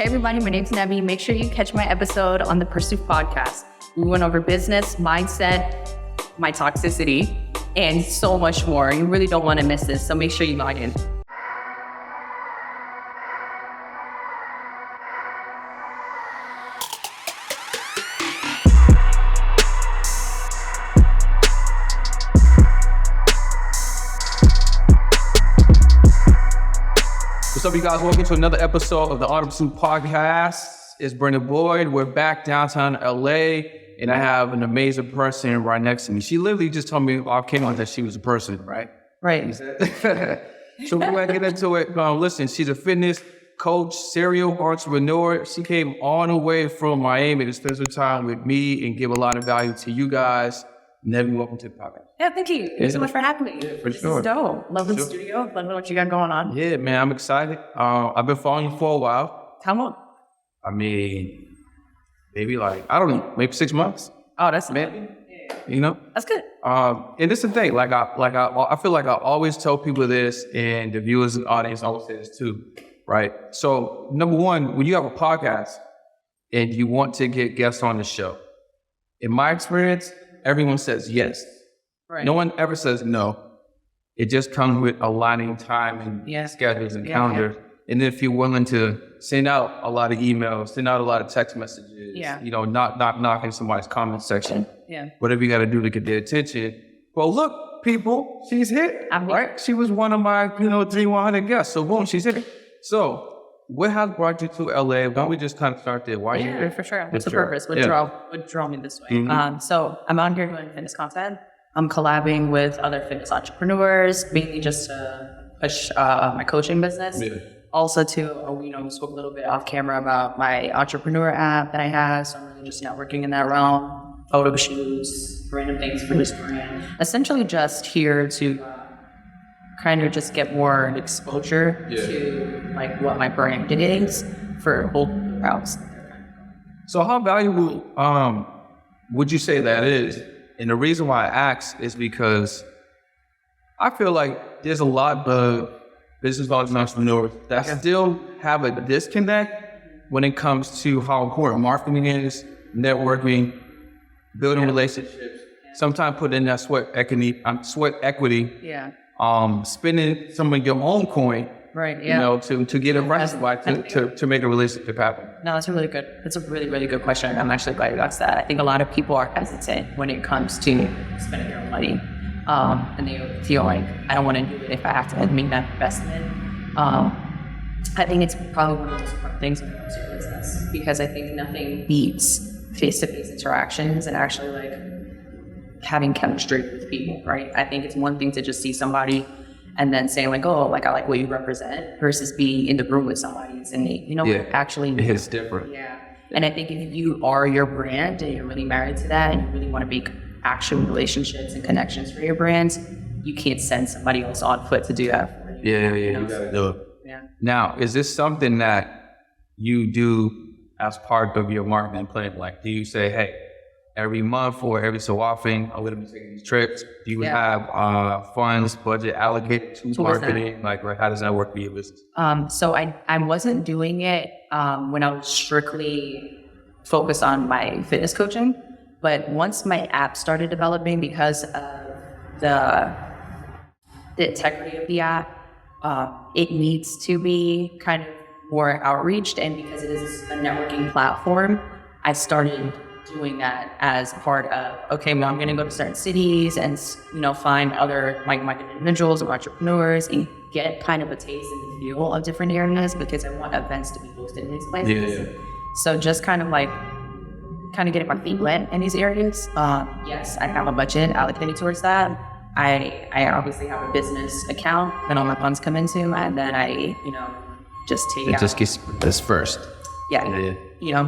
Hey everybody, my name's Nebi. Make sure you catch my episode on the Pursuit podcast. We went over business, mindset, my toxicity, and so much more. You really don't want to miss this, so make sure you log in. What's up, you guys? Welcome to another episode of the Unemployable podcast. It's Brenda Boyd. We're back downtown LA, and I have an amazing person right next to me. She literally just told me off camera that she was a person, right? Right. So we're going to get into it. Listen, she's a fitness coach, serial entrepreneur. She came all the way from Miami to spend some time with me and give a lot of value to you guys. Nebi, welcome to the podcast. Yeah, thank you. Thanks so much for having me. Yeah, for this sure. Is dope. Love the studio. Love what you got going on. Yeah, man, I'm excited. I've been following you for a while. How long? I mean, maybe maybe 6 months. Oh, that's Maybe, you know? That's good. And it's the thing, I feel like I always tell people this, and the viewers and audience always say this too, right? So, number one, when you have a podcast and you want to get guests on the show, in my experience, everyone says yes. Right. No one ever says no. It just comes with aligning time and schedules and calendars. Yeah. And if you're willing to send out a lot of emails, send out a lot of text messages, not knocking somebody's comment section, whatever you got to do to get their attention. Well, look, people, she's here, right? She was one of my, 300 guests. So boom, she's here. So what has brought you to LA? Why don't we just kind of start there? Why are you here? For sure. What's the purpose? What draw me this way? Mm-hmm. So I'm out here doing fitness content. I'm collabing with other fitness entrepreneurs, mainly just to push my coaching business. Yeah. Also to, we spoke a little bit off camera about my entrepreneur app that I have. So I'm really just networking in that realm, photo shoots, random things for this brand. Essentially just here to kind of just get more exposure to what my brand is for whole routes. So how valuable would you say that is? And the reason why I ask is because I feel like there's a lot of business entrepreneurs that still have a disconnect when it comes to how important marketing is, networking, building relationships, sometimes put in that sweat equity. Spending some of your own coin, to get a right to make a relationship happen. No, that's a really good question. I'm actually glad you asked that. I think a lot of people are hesitant when it comes to spending their own money, and they feel like I don't want to do it if I have to make that investment. I think it's probably one of the most important things when it comes to business, because I think nothing beats face-to-face interactions and actually having chemistry with people, right? I think it's one thing to just see somebody and then saying I like what you represent, versus being in the room with somebody and saying, actually. It's different. Yeah. And I think if you are your brand and you're really married to that and you really want to make actual relationships and connections for your brands, you can't send somebody else on foot to do that for you. You gotta do it. Yeah. Now, is this something that you do as part of your marketing plan? Do you say, hey, every month or every so often, I'm going to be taking these trips? Do you have funds, budget allocated to marketing? How does that work for your business? So I wasn't doing it when I was strictly focused on my fitness coaching. But once my app started developing, because of the integrity of the app, it needs to be kind of more outreached. And because it is a networking platform, I started doing that as part of, I'm going to go to certain cities and, find other like-minded individuals or entrepreneurs and get kind of a taste and the feel of different areas, because I want events to be hosted in these places. Yeah. So just kind of getting my feet wet in these areas. Yes, I have a budget allocated towards that. I obviously have a business account that all my funds come into, and then I, just take it just gets this first. Yeah.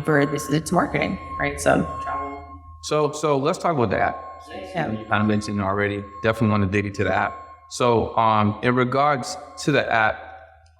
For this, it's marketing, right? So travel. So let's talk about the app. Yeah. You kind of mentioned it already. Definitely want to dig into the app. So in regards to the app,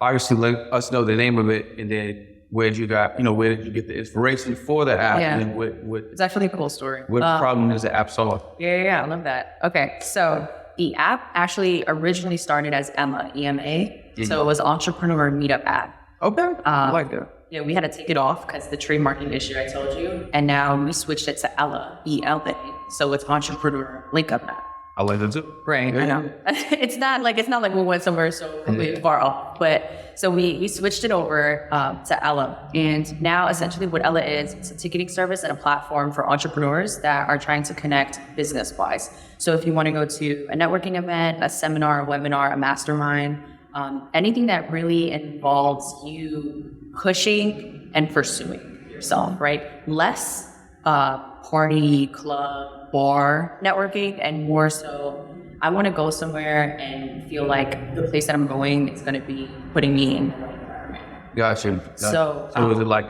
obviously let us know the name of it, and then where did you get the inspiration for the app? Yeah. And what it's actually a cool story. What problem is the app solve? Yeah, I love that. Okay, so the app actually originally started as EMA, E-M-A. Mm-hmm. So it was Entrepreneur Meetup app. Okay, I like that. Yeah, we had to take it off because the trademarking issue I told you. And now we switched it to Ella, E-L-A. So it's entrepreneur link up now. I like that too. Right, I know. It's not like we went somewhere so completely far off. But so we switched it over to Ella. And now essentially what Ella is, it's a ticketing service and a platform for entrepreneurs that are trying to connect business-wise. So if you want to go to a networking event, a seminar, a webinar, a mastermind, anything that really involves you pushing and pursuing yourself, right? Less party, club, bar networking, and more so I want to go somewhere and feel like the place that I'm going is going to be putting me in the right environment. Gotcha. So is it like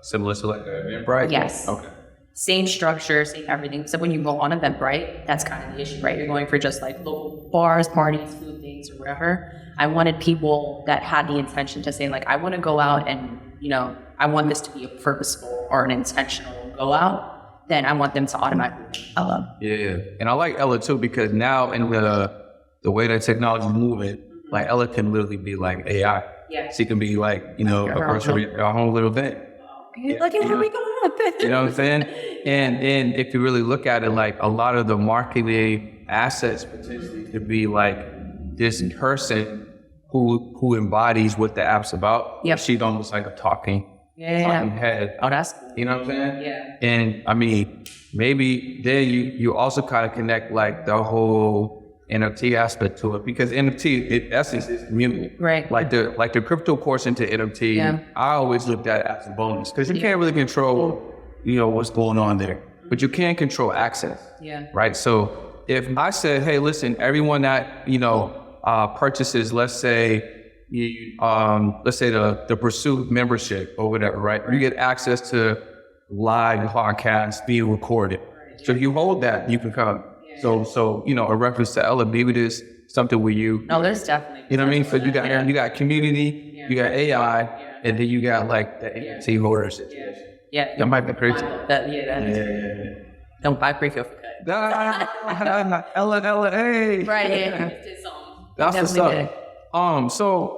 similar to like an Eventbrite? Yes. Okay. Same structure, same everything. So when you go on Eventbrite, that's kind of the issue, right? You're going for just like local bars, parties, food things, or whatever. I wanted people that had the intention to say like, I want to go out and, I want this to be a purposeful or an intentional go out. Then I want them to automatically Ella. Yeah. And I like Ella too, because now in the way that technology is moving, like Ella can literally be like AI. Yeah. She can be like, a whole little thing. Look at how we go up. You know what I'm saying? And if you really look at it, like a lot of the marketing assets potentially could be like this person who embodies what the app's about. Yep. She's almost like a talking head. Oh, that's cool. You know what I'm saying? Yeah. And I mean, maybe then you also kind of connect like the whole NFT aspect to it, because NFT, in essence, is community. Right. Like the crypto portion to NFT, I always looked at it as a bonus, because you can't really control, what's going on there, but you can control access. Yeah. Right. So if I said, hey, listen, everyone that purchases, let's say the Pursuit membership or whatever, right? You get access to live podcasts being recorded. So if you hold that, you can come. So a reference to Ella, maybe there's something with you. No, there's definitely. You know what I mean? So you got community, you got AI, and then you got like the NFT holder situation. Yeah. That might be crazy. Don't buy pre-feel for cut. Ella, hey. Right, yeah. That's what's up. So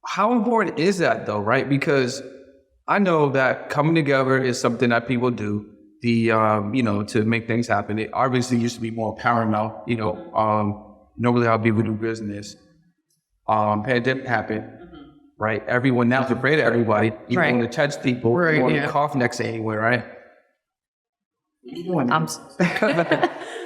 how important is that though, right? Because I know that coming together is something that people do. To make things happen. It obviously used to be more paramount, normally how people do business. Pandemic happened, right? Everyone now's afraid of everybody. You don't want to touch people, you want to cough next to anywhere, right?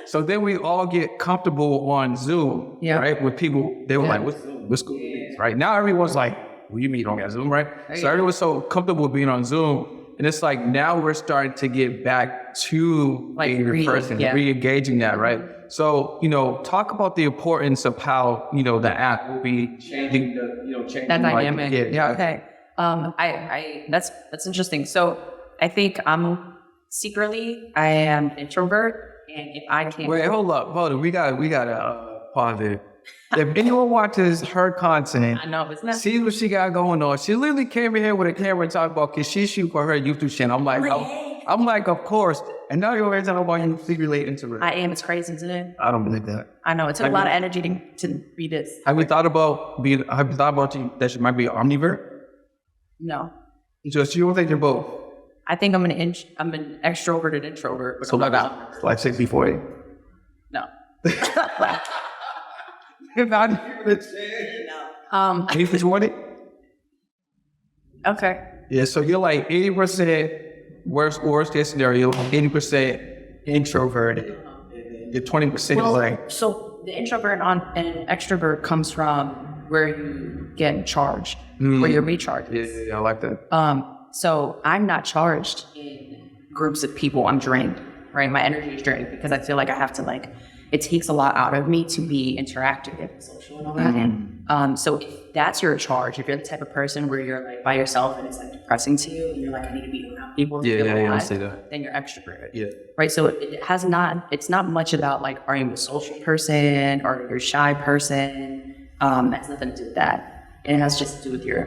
So then we all get comfortable on Zoom, right? With people, they were like, what's good, right? Now everyone's like, well, you meet on Zoom, right? So everyone's so comfortable being on Zoom. And it's like, now we're starting to get back to being in person, re-engaging that, right? So, talk about the importance of how, the app will be changing that dynamic. Okay. That's interesting. So I think secretly, I am an introvert, and if I can't. Wait, hold on. We got to pause it. If anyone watches her content, I know, isn't that? See what she got going on. She literally came in here with a camera and talked about, can she shoot for her YouTube channel? I'm like, of course. And now you're talking about you relating to her. I am. It's crazy, isn't it? I don't believe that. I know. It took a lot of energy to read this. Have you thought about that she might be an omnivore? No. So you don't think you're both? I think I'm an extroverted introvert. So like 60-40? No. Not even 80-20? Okay. Yeah, so you're like 80% worst case scenario, 80% introverted. You're 20% So the introvert and extrovert comes from where you get charged, where you're recharged. Yeah, I like that. So I'm not charged in groups of people. I'm drained, right? My energy is drained because I feel like I have to it takes a lot out of me to be interactive and social and all that. So if that's your charge, if you're the type of person where you're like by yourself and it's like depressing to you and you're like, I need to be around people, I see that. Then you're extroverted. Yeah. Right. So it's not much about like, are you a social person or you're a shy person? That's nothing to do with that. And it has just to do with your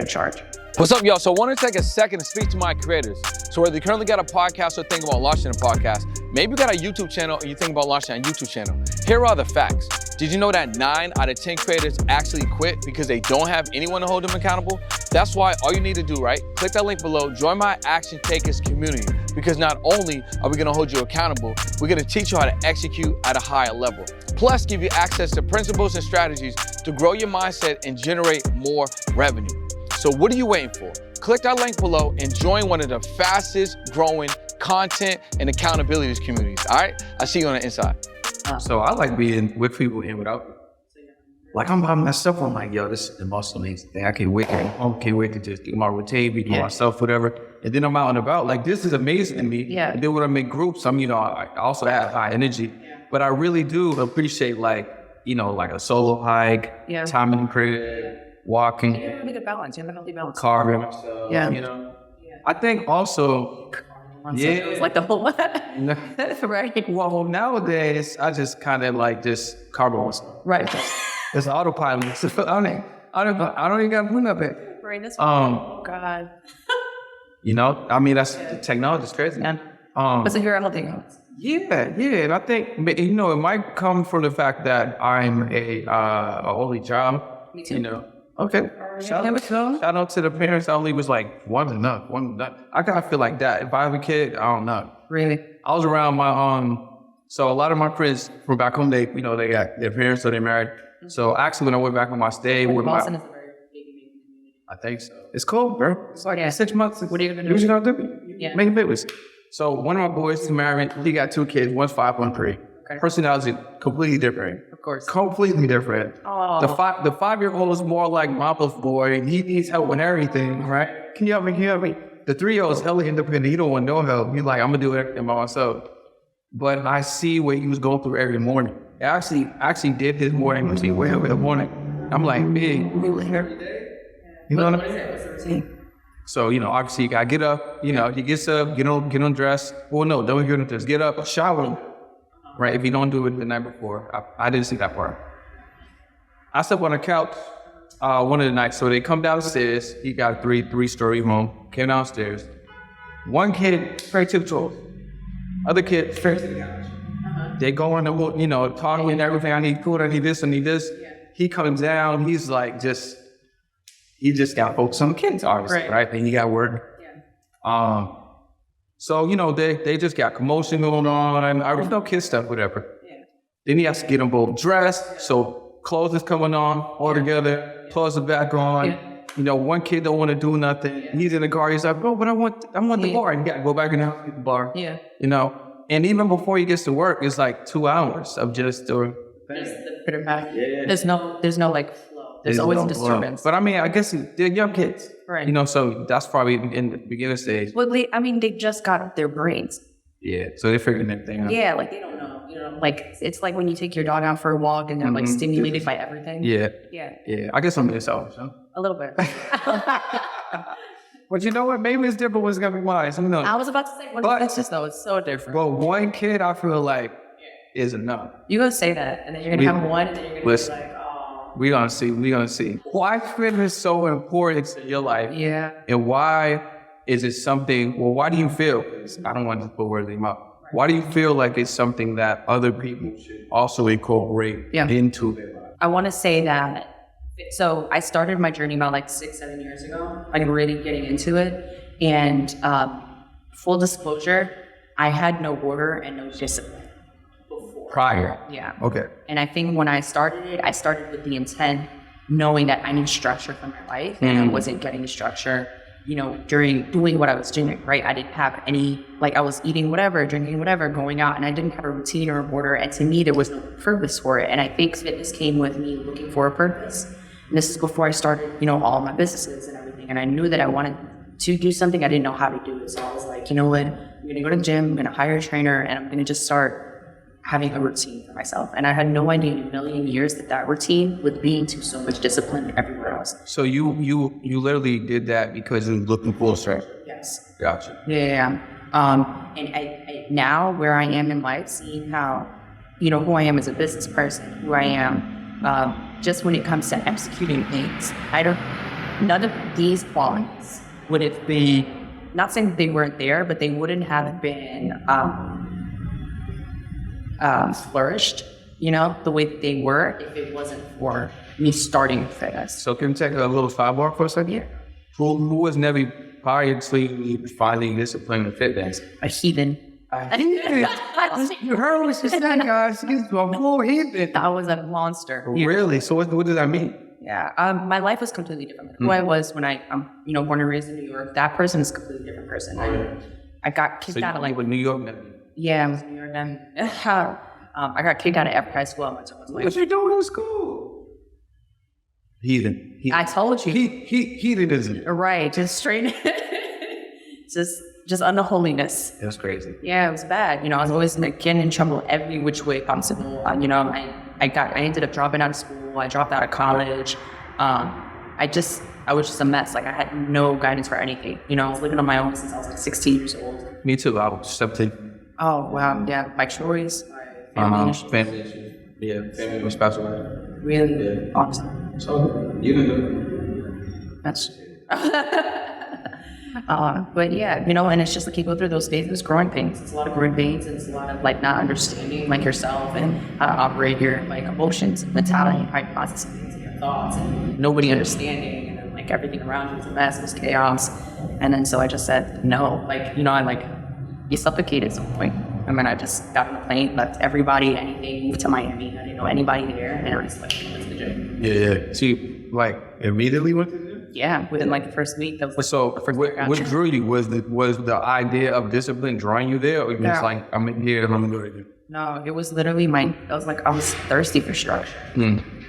charge. What's up, y'all? So I want to take a second to speak to my creators. So whether you currently got a podcast or think about launching a podcast, maybe you got a YouTube channel or you think about launching a YouTube channel, here are the facts. Did you know that 9 out of 10 creators actually quit because they don't have anyone to hold them accountable? That's why all you need to do, right? Click that link below, join my Action Takers community, because not only are we gonna hold you accountable, we're gonna teach you how to execute at a higher level. Plus, give you access to principles and strategies to grow your mindset and generate more revenue. So what are you waiting for? Click that link below and join one of the fastest growing content and accountability communities, all right? I'll see you on the inside. So I like being with people and without people. Like I'm by myself, I'm like, yo, this is the most amazing thing. I can't wait to get home, can't wait to just do my routine, be myself, whatever. And then I'm out and about, like this is amazing to me. Yeah. And then when I'm in groups, I also have high energy. But I really do appreciate like a solo hike, time in the crib, walking, You have a good balance. You have a healthy balance. carving myself, I think also, It's like the whole right. well, nowadays I just kind of like just carve myself. Right. It's autopilot. So I don't even got to put up it. Right. This oh God. That's the technology's crazy. Yeah. But so you're a healthy balance. Yeah. And I think it might come from the fact that I'm a only child. Me too. Okay. Shout out to the parents. I only was like one's enough. I kind of feel like that. If I have a kid, I don't know. Really? I was around my so a lot of my friends from back home, they got their parents, so they married. So actually, when I went back on my stay with Boston is a very big community. I think so. It's cool, bro. It's like 6 months. What are you gonna do? What you gonna do? Yeah. Make babies. So one of my boys is married. He got 2 kids. One's 5, 1 3. Okay. Personality completely different. Of course. Completely different. Oh. The 5-year-old is more like Mama's boy. He needs help with everything, right? Can you help me? The 3-year-old is hella independent. He don't want no help. He's like, I'm gonna do everything by myself. But I see what he was going through every morning. I actually did his morning routine way up in the morning. I'm like, big, we live every day. You know what I mean? What's the routine? So, obviously you gotta get up, he gets up, get undressed. Well, no, don't get undressed. Get up, shower. Right? If you don't do it the night before. I didn't see that part. I slept on the couch one of the nights. So they come downstairs. He got a three-story home. Came downstairs. One kid straight to the toilet. Other kid straight to the couch. They go in the, talking and everything. I need food, I need this, I need this. Yeah. He comes down, he's like he just got focused on the kids, obviously, right? And he got work. Yeah. So, they just got commotion going on. I was no kid stuff, whatever. Yeah. Then he has to get them both dressed. So clothes is coming on all together, clothes are back on. Yeah. One kid don't want to do nothing. Yeah. He's in the car, he's like, bro, but I want the bar. And you gotta go back in the house, get the bar. Yeah. And even before he gets to work, it's like 2 hours of just doing things. There's no like flow. There's always a disturbance. But I guess they're young kids. Right. So that's probably in the beginning stage. Well, they just got their brains. Yeah. So they're figuring everything out. Yeah, like they don't know. Like it's like when you take your dog out for a walk and they're like stimulated by everything. Yeah. Yeah. Yeah. I guess I'm myself, so. A little bit. But you know what? Maybe it's different what's gonna be mine. So, I was about to say, that's just it's so different. But one kid, I feel like is enough. You're gonna say that, and then you're gonna have one, and then you're gonna be like, oh. We're gonna see. Why fitness is so important in your life? Yeah. And why is it something? Well, why do you feel? I don't want to put words in your mouth. Why do you feel like it's something that other people should also incorporate into their life? I want to say that. So I started my journey about like 6-7 years ago, like really getting into it. And full disclosure, I had no order and no discipline before. Prior? Yeah. Okay. And I think when I started it, I started with the intent, knowing that I need structure for my life. And I wasn't getting the structure, during doing what I was doing, right? I didn't have any, I was eating whatever, drinking whatever, going out, and I didn't have a routine or an order. And to me, there was no purpose for it. And I think fitness came with me looking for a purpose. And this is before I started, all my businesses and everything. And I knew that I wanted to do something. I didn't know how to do it. So I was like, you know what? I'm going to go to the gym. I'm going to hire a trainer. And I'm going to just start having a routine for myself. And I had no idea in a million years that routine would lead to so much discipline everywhere else. So you literally did that because you were looking for strength? Yes. Gotcha. Yeah. And I now where I am in life, seeing how, who I am as a business person, who I am, just when it comes to executing things, none of these qualities would have been, not saying that they weren't there, but they wouldn't have been flourished you know, the way that they were if it wasn't for me starting fitness. So can you take a little sidebar for a second? Yeah. Who was Nebby prior to finding discipline and fitness? A heathen. You heard what she said, guys. She's a whole heathen. I was a monster. Really? So what does that mean? Yeah. My life was completely different. Who I was when I'm, you know, born and raised in New York, that person is a completely different person. I got kicked out of like... with New York Nebby? Yeah, I was in New York then. I got kicked out of every high school I went to. What you doing in school? Heathen. I told you. Heathenism. Right, just straight, just unholiness. That's crazy. Yeah, it was bad. You know, I was always getting in trouble every which way possible. You know, I ended up dropping out of school. I dropped out of college. I was just a mess. Like I had no guidance for anything. You know, I was living on my own since I was like 16 years old. Me too. I was 17. Oh wow, yeah, my stories, family issues. Family issues. Yeah, family was special. Really awesome. So you didn't. That's. But yeah, you know, and it's just like you go through those phases, growing pains. It's a lot of growing pains, and it's a lot of like not understanding like yourself and how to operate your like emotions, mentality, how you process things, and your thoughts, and nobody understanding, and then like everything around you is a mess, it's chaos. And then so I just said no, like you know, I like you suffocate at some point. I mean, I just got on a plane, left everybody, anything, moved to Miami. I didn't know anybody there, and I was like, went to the gym. Yeah. So you, like immediately went to the gym? Yeah, within like the first week. That was like, So the first what drew you? Was the idea of discipline drawing you there, or you just like I'm in here and I'm gonna do it? No, it was literally I was thirsty for structure.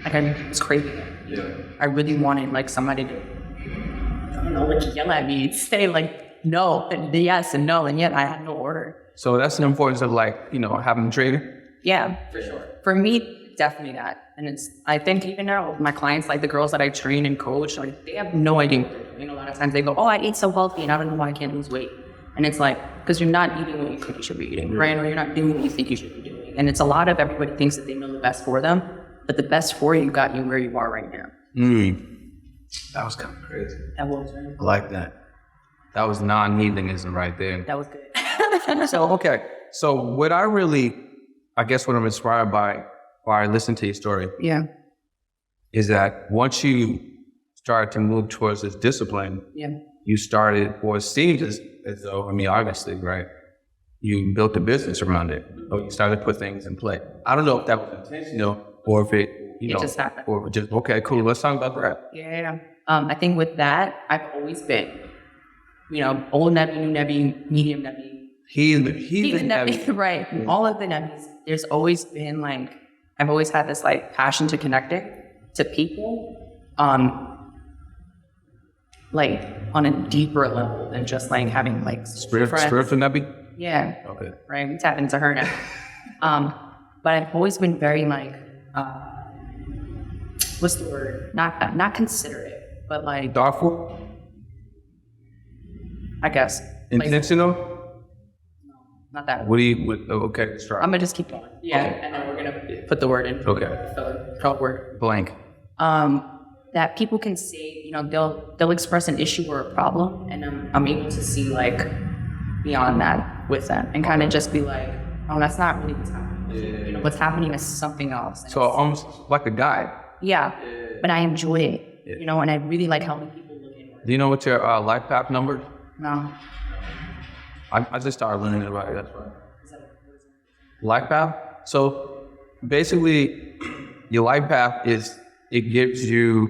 Like I was craving it. Yeah. I really wanted like somebody to, I don't know, like yell at me, say like no and yes and no, and yet I had no order. So that's the importance of like, you know, having a trainer. Yeah, for sure. For me, definitely that. And I think even now, my clients, like the girls that I train and coach, like they have no idea what they're doing. You know, a lot of times they go, oh, I eat so healthy and I don't know why I can't lose weight. And it's like, because you're not eating what you think you should be eating, right? Or you're not doing what you think you should be doing. And it's a lot of everybody thinks that they know the best for them, but the best for you got you where you are right now. That was kind of crazy. That was right. I like that. That was non-heathenism right there. That was good. So, okay. So what I'm inspired by while I listen to your story Yeah. is that once you started to move towards this discipline, Yeah. you started, or it seemed as though, I mean, obviously, right? You built a business around it, or you started to put things in play. I don't know if that was intentional or if it just happened. Or just, okay, cool. Let's talk about that. Yeah. I think with that, I've always been, you know, old Nebbz, new Nebbz, medium Nebbz. He's the Nebbz, right. Yeah. All of the Nebbz. There's always been like, I've always had this like passion to connecting to people, like on a deeper level than just like having like spiritual Nebbz? Yeah. Okay. Right. We tap into her now. But I've always been very like, what's the word? Not considerate, but like Thoughtful? I guess. Intentional? Not that. Okay, let's try. I'm gonna just keep going. Yeah, okay. And then we're gonna put the word in. Okay. Fill word. Blank. That people can say, you know, they'll express an issue or a problem, and I'm able to see like beyond that with them, and kind of just be like, oh, that's not really what's happening. Yeah. You know, what's happening is something else. So almost like a guide. Yeah, but I enjoy it. Yeah. You know, and I really like helping people look inward. Do you know what your life path number? No. I just started learning it right. That's right. Life path. So basically, your life path it gives you,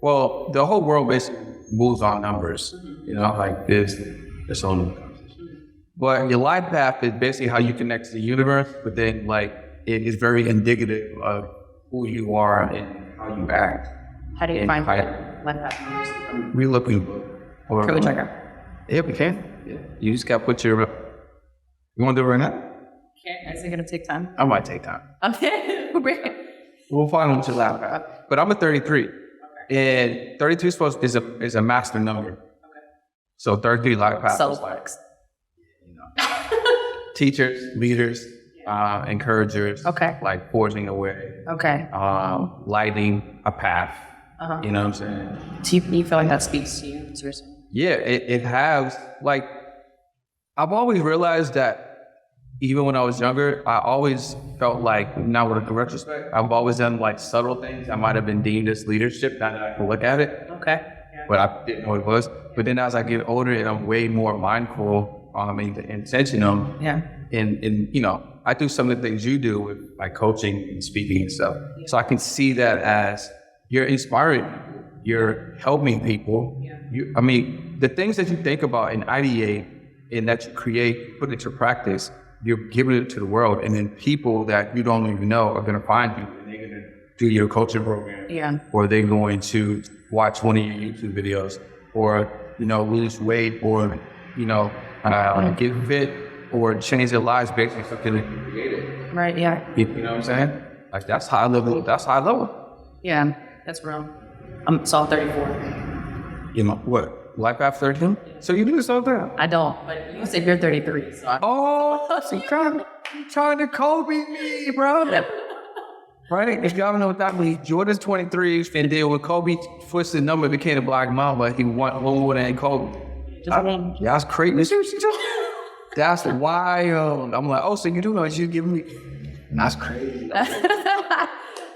well, the whole world basically moves on numbers. You know, like this own. But your life path is basically how you connect to the universe. But then, like, it is very indicative of who you are and how you act. How do you find life path numbers? We look in. Can we check out? Yeah, we can. Yeah. You just got to put your. You want to do it right now? Okay. Is it going to take time? I might take time. Okay. We'll find what your life path. But I'm a 33. Okay. And 33 is a master number. Okay. So 33 life path is like, you know, teachers, leaders, encouragers. Okay. Like forging a way. Okay. Lighting a path. You know what I'm saying? Do you feel like that speaks to you? Seriously? Yeah, it has. Like, I've always realized that even when I was younger, I always felt like, now with a retrospect, I've always done like subtle things that might have been deemed as leadership, now that I can look at it. Okay. But I didn't know it was. But then as I get older and I'm way more mindful, and intentional, and you know, I do some of the things you do with like coaching and speaking and stuff. So I can see that as you're inspiring, you're helping people. I mean, the things that you think about and ideate and that you create, put into practice, you're giving it to the world, and then people that you don't even know are going to find you, and they're going to do your coaching program, or they're going to watch one of your YouTube videos, or you know, lose weight, or you know, get fit, or change their lives based on something that you created. Right. Yeah. You know what I'm saying? Like that's high level. That's high level. Yeah, that's real. I'm 34. You know what? Life after 13? So you do something? I don't, but you said you're 33. So so you're trying to Kobe me, bro. Right? If y'all don't know what that means, Jordan's 23 and then when Kobe twisted number became a black mamba, he won more than Kobe. That's crazy. That's wild. I'm like, oh, so you do know what you giving me? That's crazy.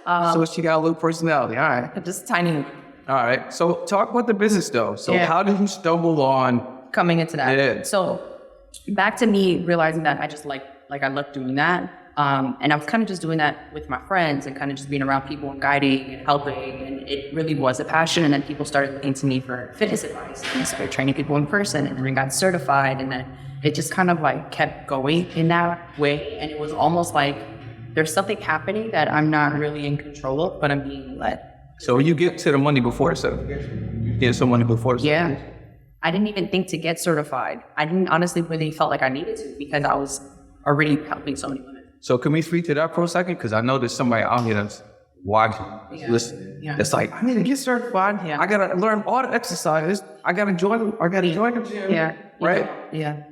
So she got a little personality. All right. Just tiny. All right. So talk about the business though. So how did you stumble on coming into that? Yeah. So back to me realizing that I just like I love doing that. And I was kind of just doing that with my friends and kind of just being around people and guiding and helping. And it really was a passion. And then people started looking to me for fitness advice. And I started training people in person and then got certified. And then it just kind of like kept going in that way. And it was almost like there's something happening that I'm not really in control of, but I'm being led. So you get to the money before certification? You get some money before certification? Yeah. I didn't even think to get certified. I didn't honestly really felt like I needed to because I was already helping so many women. So can we speak to that for a second? Because I know there's somebody out here that's watching, listening. Yeah. It's like, I need to get certified. Yeah. I got to learn all the exercises. I got to join the gym. Yeah. Right? Yeah.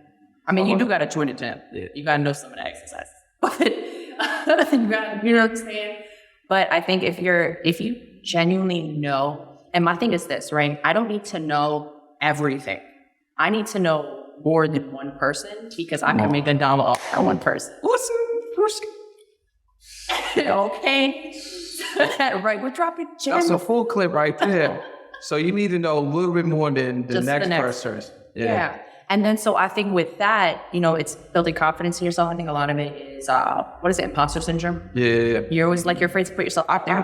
I mean, you do got to join the gym. Yeah. You got to know some of the exercises. But you know what I'm saying? But I think if you genuinely know, and my thing is this, right? I don't need to know everything. I need to know more than one person because I'm going to make a dollar off that one person. Listen. Okay. Right, we're dropping gems. That's a full clip right there. So you need to know a little bit more than the next person. Yeah. And then so I think with that, you know, it's building confidence in yourself. I think a lot of it is, what is it, imposter syndrome? Yeah. You're always like, you're afraid to put yourself out there. I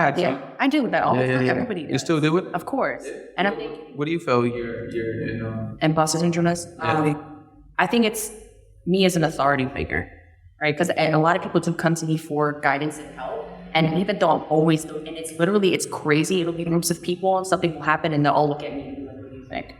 had to. I do that all the time. Everybody does. You still do it? Of course. And I think... What do you feel you're imposter syndrome is? I think it's me as an authority figure, right? Because a lot of people do come to me for guidance and help. And even though I'm always, and it's crazy. It'll be groups of people and something will happen and they'll all look at me and be like, what do you think?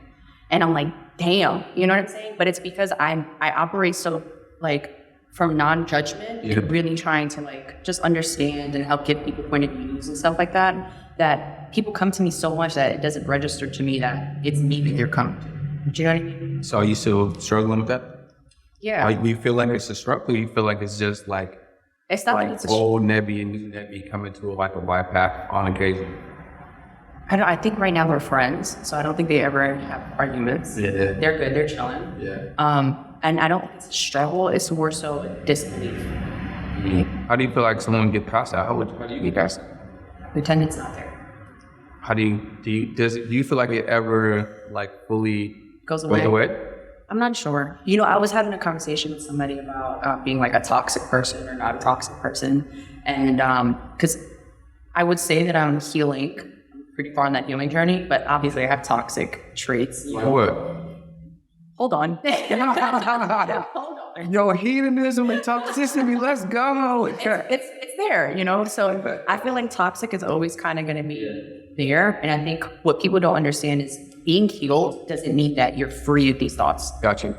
And I'm like, damn, you know what I'm saying? But it's because I operate so like from non-judgment, really trying to like just understand and help give people point of views and stuff like that, that people come to me so much that it doesn't register to me that it's me that they're coming to. Do you know what I mean? So are you still struggling with that? Yeah. Do you feel like it's a struggle? Or you feel like it's just like, it's not like it's old Nebby and new Nebby coming to like a wide path on occasion? I think right now we're friends, so I don't think they ever have arguments. Yeah. They're good, they're chilling. Yeah. And I don't think it's a struggle, it's more so disbelief. How do you feel like someone get past that? How do you get past that? The attendance not there. How do you feel like it ever like fully goes away? I'm not sure. You know, I was having a conversation with somebody about being like a toxic person or not a toxic person. And because I would say that I'm healing, pretty far on that healing journey, but obviously I have toxic traits. Like what? Hold on. Yo, hedonism and toxicity, let's go. It's there, you know? So I feel like toxic is always kind of going to be there. And I think what people don't understand is being healed doesn't mean that you're free of these thoughts. Gotcha.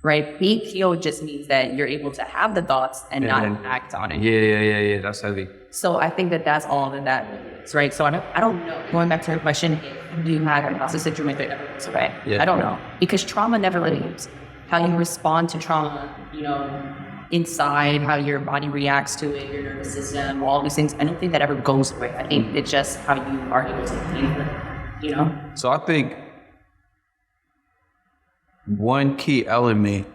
Right? Being healed just means that you're able to have the thoughts and not act on it. Yeah. That's heavy. So I think that that's all that is, right? So I don't know. Going back to your question, do you have imposter syndrome that ever goes away? I don't know. Because trauma never leaves. How you respond to trauma, you know, inside, how your body reacts to it, your nervous system, all these things, I don't think that ever goes away. I think it's just how you are able to handle it, you know? So I think one key element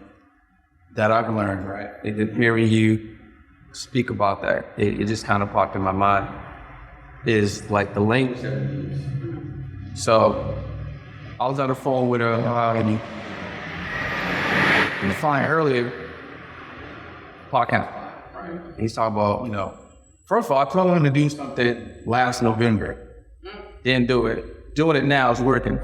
that I've learned, right? Hearing you speak about that, it just kind of popped in my mind, is like the language that we use. So I was on the phone with a client earlier, podcast. Right? He's talking about, first of all, I told him to do something last November. Didn't do it. Doing it now is working.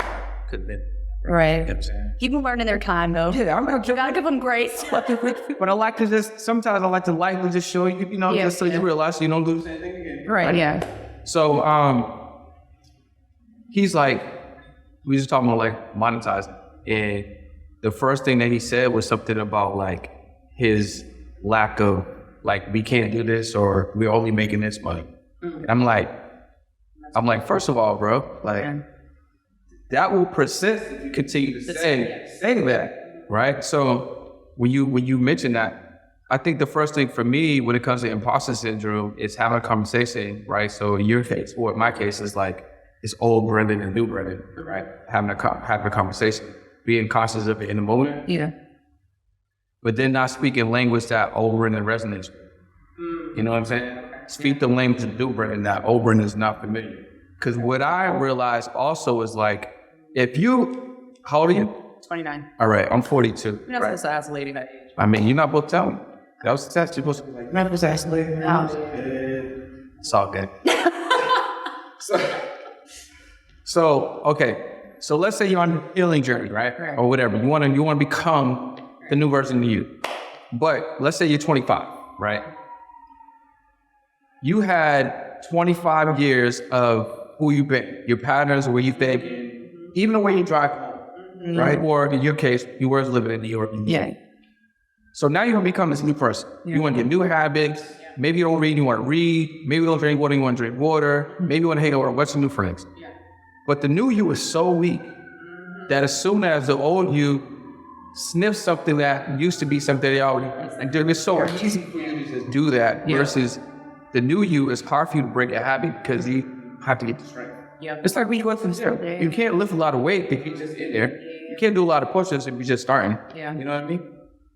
Couldn't be. Right. You know what I'm saying? Keep them learning their time, though. Yeah, I'm not You gotta give them grace. But I like to sometimes I like to lightly just show you, just so you realize you don't lose anything again. Right, yeah. So, he's like, we was talking about like monetizing. And the first thing that he said was something about like his lack of, like, we can't do this or we're only making this money. Mm-hmm. I'm like, first of all, bro, like, that will persist if you continue to say that, right? So when you mention that, I think the first thing for me when it comes to imposter syndrome is having a conversation, right? So in your case, or in my case, is like, it's old Brendan and new Brendan, right? Having a conversation, being conscious of it in the moment. Yeah. But then not speaking language that old Brendan resonates with. You know what I'm saying? Speak the language of new Brendan that old Brendan is not familiar. Because what I realized also is like, if you, how old are you? 29. All right, I'm 42. You're not supposed to ask a lady that age. I mean, you're not supposed to tell me. That was the test. You're supposed to be like, man, was ask a lady. It's all good. So, okay. So let's say you're on a healing journey, right? Or whatever. You want to become the new version of you. But let's say you're 25, right? You had 25 years of who you've been, your patterns, where you've been, even the way you drive home, right? Or in your case, you were living in New York. Yeah. So now you're going to become this new person. You want to get new habits. Maybe you don't read, you want to read. Maybe you don't drink water, you want to drink water. Maybe you want to hang out with some new friends. But the new you is so weak that as soon as the old you sniffs something that used to be something they already, and it's so easy for you to just do that versus the new you is hard for you to break a habit because you have to get the strength. It's like when you go to the gym. You can't lift a lot of weight if you're just in there. You can't do a lot of push-ups if you're just starting. Yeah. You know what I mean?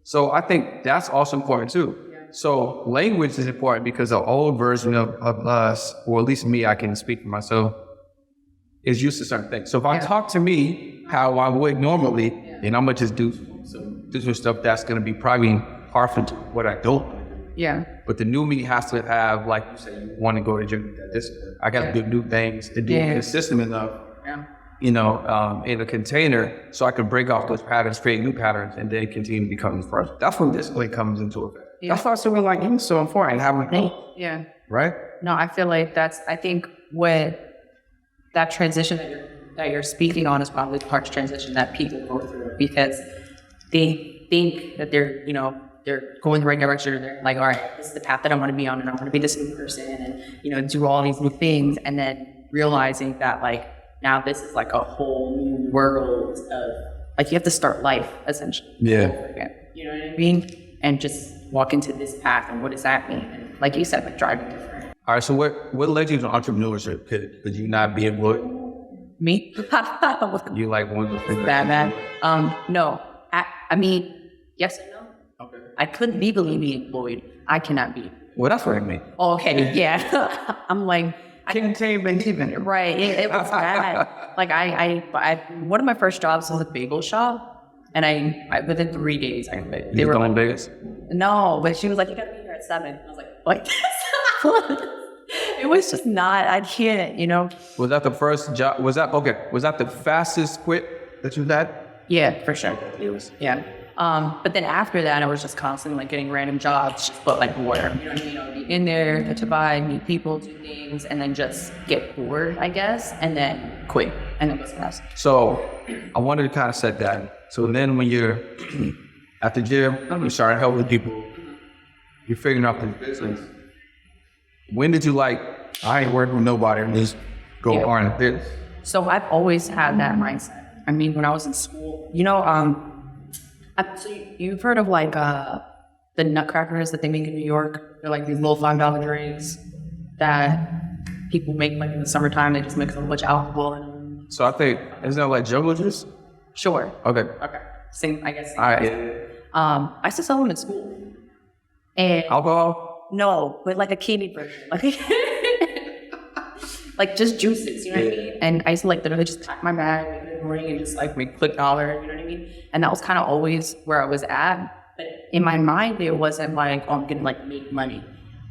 So I think that's also important too. So language is important because the old version of us, or at least me, I can speak for myself, is used to certain things. So if I talk to me how I would normally, then I'm gonna just do some stuff that's gonna be probably hard to what I don't. Yeah. But the new me has to have, like you said, you want to go to gym. I got to do new things to do it consistent enough, in a container so I can break off those patterns, create new patterns, and then continue to become the first. That's when discipline comes into effect. Yeah. That's why it's like it's so important. Yeah. Right? No, I feel like I think what that transition that you're speaking on is probably the hardest transition that people go through because they think that they're going the right direction. They're like, all right, this is the path that I want to be on, and I want to be this new person, and do all these new things, and then realizing that like now this is like a whole new world of like you have to start life essentially. Yeah. You know what I mean? And just walk into this path, and what does that mean? And like you said, like driving different. All right. So what led you to entrepreneurship? Could you not be employed? Me? You like one of the things? Bad. No. I mean, yes and no. Okay. I couldn't legally be employed. I cannot be. Well, that's what I mean. Okay, yeah. I'm like, containment even. Right. It was bad. Like I one of my first jobs was a bagel shop, and I within 3 days I quit. They were like Vegas. No, but she was like, you gotta be here at 7. I was like, what? It was just not. I can't. Was that the first job? Was that the fastest quit that you had? Yeah, for sure. It was. Yeah. But then after that, I was just constantly like getting random jobs, but like bored. You know what I mean? I would be in there to buy, meet people, do things, and then just get bored, I guess, and then quit, and then go somewhere else. So I wanted to kind of set that. So then when you're at the gym, you're starting helping people, you're figuring out the business. When did you I ain't working with nobody, I'm just go on this? So I've always had that mindset. I mean, when I was in school, so you've heard of the nutcrackers that they make in New York? They're like these little $5 drinks that people make like in the summertime. They just mix a bunch of alcohol in them. So I think, isn't that like jungle juice? Sure. Okay. Same, I guess. All right. I used to sell them in school. And Alcohol? no, but like a candy version. Like just juices, you know what I mean? And I used to like literally just pack my bag in the morning and just like make quick dollar, you know what I mean? And that was kind of always where I was at. But in my mind, it wasn't like, oh, I'm gonna like make money.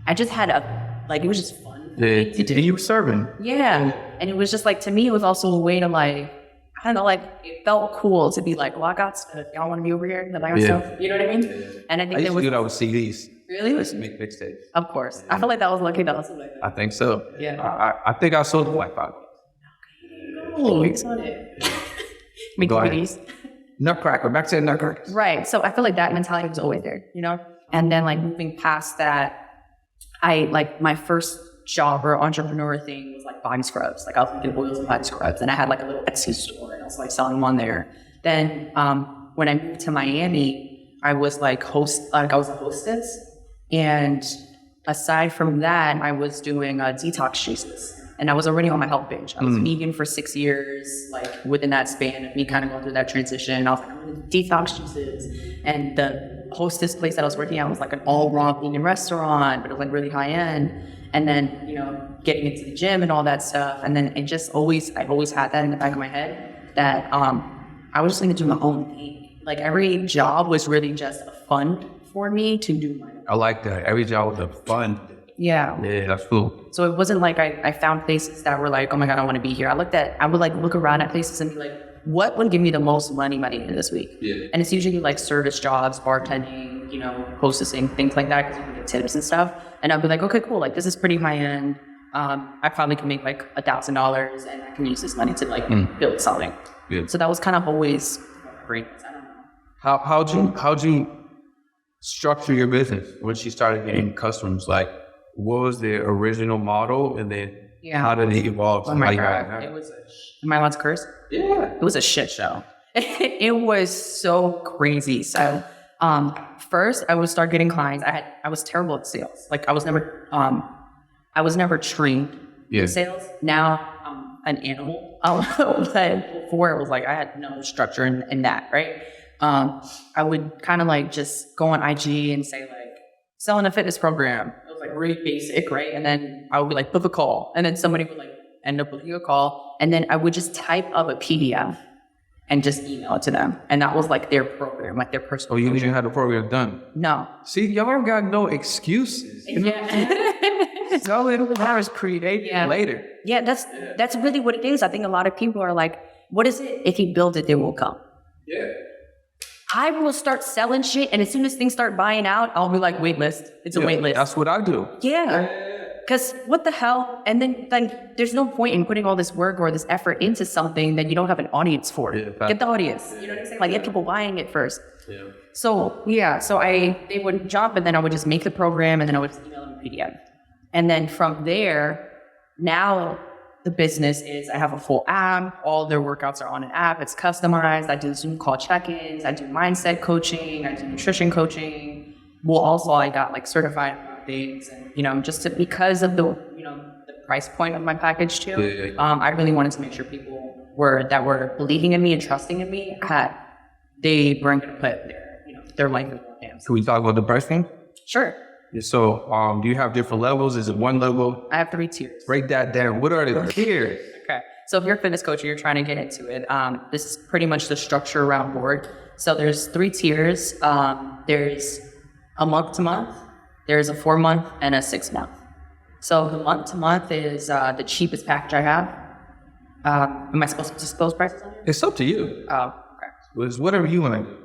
I just had it was just fun. Yeah. And you were serving. Yeah. And it was just like, to me, it was also a way to like, I don't know, like it felt cool to be like, well, I got stuff. Y'all want to be over here? Then I got stuff. You know what I mean? Yeah. And I think I used there to was do that with CDs. really was Make mixtapes. of course. I feel like that was lucky. That was like I think so. Yeah. I think I sold them like 5. oh, it's on it. Make Go ahead. CDs. Nutcracker. Back to the Nutcracker. Right. So I feel like that mentality was always there, you know? And then like moving past that, my first job or entrepreneur thing was like body scrubs. Like I was making oils and body scrubs, and I had like a little Etsy store and I was like selling them on there. Then when I moved to Miami, I was I was a hostess. And aside from that, I was doing detox juices. And I was already on my health binge. I was vegan for 6 years, like within that span of me kind of going through that transition. I was like, I'm gonna do detox juices. And the hostess place that I was working at was like an all raw vegan restaurant, but it was like really high end. And then, you know, getting into the gym and all that stuff. And then I've always had that in the back of my head that I was just going to do my own thing. Like every job was really just a fun for me to do my own. I like that. Every job was a fun. Yeah. Yeah, that's cool. So it wasn't like I found places that were like, oh my God, I want to be here. I would like look around at places and be like, what would give me the most money by the end of this week? Yeah. And it's usually like service jobs, bartending, you know, hostessing, things like that, because you can get tips and stuff. And I'd be like, okay, cool. Like this is pretty high end. I probably can make like $1,000 and I can use this money to like build something. Yeah. So that was kind of always great. I don't know. How'd you structure your business when she started getting customers? Like, what was the original model, and then how did it evolve? Oh my God. It was am I allowed to curse? Yeah. It was a shit show. It was so crazy. So first I would start getting clients. I was terrible at sales. Like I was never trained in sales. Now I'm an animal. But before it was like I had no structure in that, right? I would kind of like just go on IG and say like selling a fitness program. It was like really basic, right? And then I would be like book a call, and then somebody would like end up booking a call, and then I would just type up a PDF and just email it to them, and that was like their program, like their personal. Oh, you program. didn't have the program done? No. See, y'all ain't got no excuses. Yeah. Y'all little hours create later. Yeah, that's really what it is. I think a lot of people are like, what is it? If you build it, they will come. Yeah. I will start selling shit, and as soon as things start buying out, I'll be like, wait list. It's a wait list. That's what I do. Yeah. Because what the hell? And then like, there's no point in putting all this work or this effort into something that you don't have an audience for. Yeah, get the audience. You know what I'm saying? Like, get people buying it first. Yeah. So they would jump, and then I would just make the program, and then I would just email them a PDF. And then from there, now the business is I have a full app. All their workouts are on an app. It's customized. I do Zoom call check-ins. I do mindset coaching. I do nutrition coaching. Well, also I got like certified things, and you know, because of the the price point of my package too. I really wanted to make sure people were believing in me and trusting in me. They weren't going to put their life in their hands. Can we talk about the pricing? Sure. So, do you have different levels? Is it one level? I have 3 tiers. Break that down. What are the tiers? Okay. So if you're a fitness coach and you're trying to get into it, this is pretty much the structure around board. So there's 3 tiers. There's a month-to-month, there's a 4-month, and a 6-month. So the month-to-month is the cheapest package I have. Am I supposed to disclose prices on it? It's up to you. Oh, okay. It's whatever you want to do.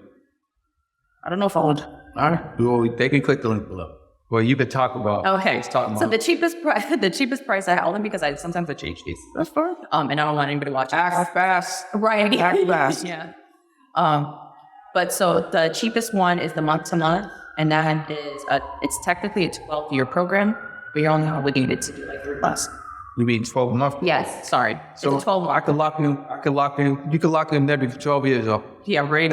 I don't know if I would. All right. Well, they can click the link below. Well, you could talk about. Okay. Let's talk about. So the cheapest price I have, only because I sometimes I change these. That's fine. And I don't want anybody watching. Act fast. Right. Act fast. Yeah. But so the cheapest one is the month-to-month, and that is it's technically a 12-year program, but you're only obligated to do like 3 months. You mean 12 months? Yes. Sorry. So it's 12 months. I could lock in. You could lock in Nebiha for 12 years, though. Yeah. Right.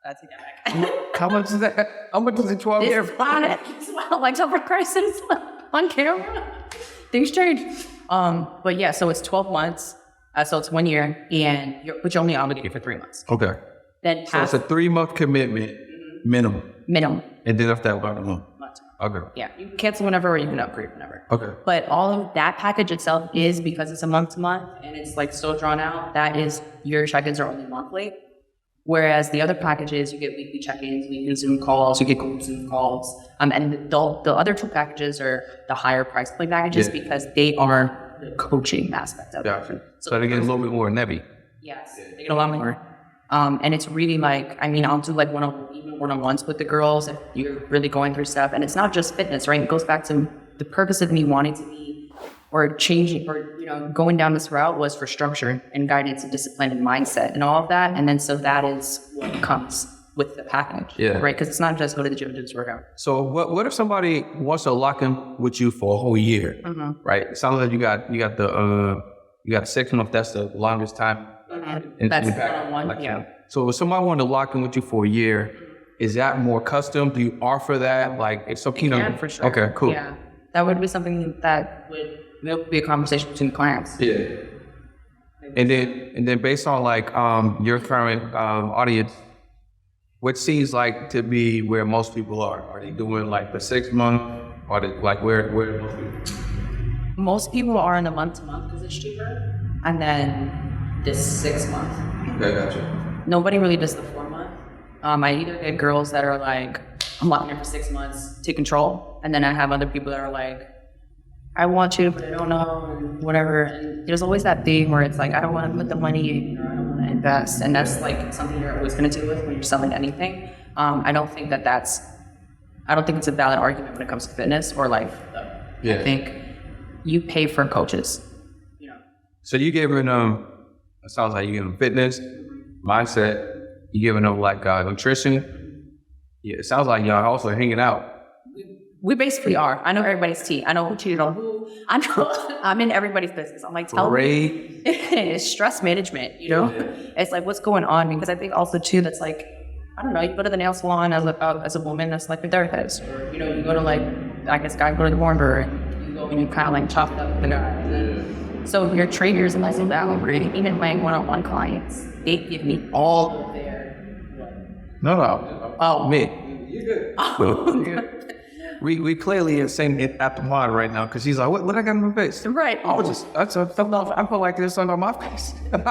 That's it. How much is that? How much is it 12 years? Like for Christ's sake, on camera. Things change. But yeah, so it's 12 months. So it's 1 year, but you're only obligated for 3 months. Okay. Then So it's a 3-month commitment minimum. minimum. And then after that, about a month. Okay. Yeah, you can cancel whenever or you can upgrade whenever. Okay. But all of that package itself is, because it's a month to month and it's like so drawn out, that is, your check-ins are only monthly. Whereas the other packages, you get weekly check-ins, weekly Zoom calls, you get group Zoom calls. And the other 2 packages are the higher price point packages because they are the coaching aspect of it. Gotcha. So they get a little bit more Nebby. Yes, they get a lot more. And it's really like, I mean, I'll do like one-on-ones with the girls if you're really going through stuff. And it's not just fitness, right? It goes back to the purpose of me wanting to be, or changing, or, going down this route was for structure and guidance and discipline and mindset and all of that. And then so that is what comes with the package, right? Because it's not just go to the gym and do this workout. So what if somebody wants to lock in with you for a whole year, right? It sounds like you got 6 months. That's the longest time. That's one-on-one, yeah. So if somebody wanted to lock in with you for a year, is that more custom? Do you offer that? Like, it's so keen on. For sure. Okay, cool. Yeah, that would be something that would be a conversation between clients. Yeah. And then based on like your current audience, what seems like to be where most people are? Are they doing like the 6 month, or like where most people? Most people are in a month-to-month because it's cheaper, and then this 6 month. Okay, gotcha. Nobody really does the 4 month. I either get girls that are like, I'm locking in for 6 months, take control, and then I have other people that are like, I want to, but I don't know, and whatever. And there's always that thing where it's like, I don't want to put the money in, or I don't want to invest, and that's like something you're always going to deal with when you're selling anything. I don't think it's a valid argument when it comes to fitness or life. Yeah. I think you pay for coaches. So you giving them, it sounds like you giving them fitness, mindset, you giving them like nutrition. Yeah, it sounds like y'all also hanging out. We basically are. I know everybody's tea. I know who cheated on who. I'm in everybody's business. I'm like, tell me. It's stress management, Yeah. It's like, what's going on? Because I think also too, that's like, I don't know, you go to the nail salon as a woman that's like a therapist. Or, you go to like, I guess guys go to the barber and you go and you kind of like chop up the guy. So your trainers and lessons out, even my one-on-one clients, they give me all of their. No. Oh, me. You're good. We clearly are saying it at the mod right now because he's like, what I got in my face? Right. I put like this on my face. But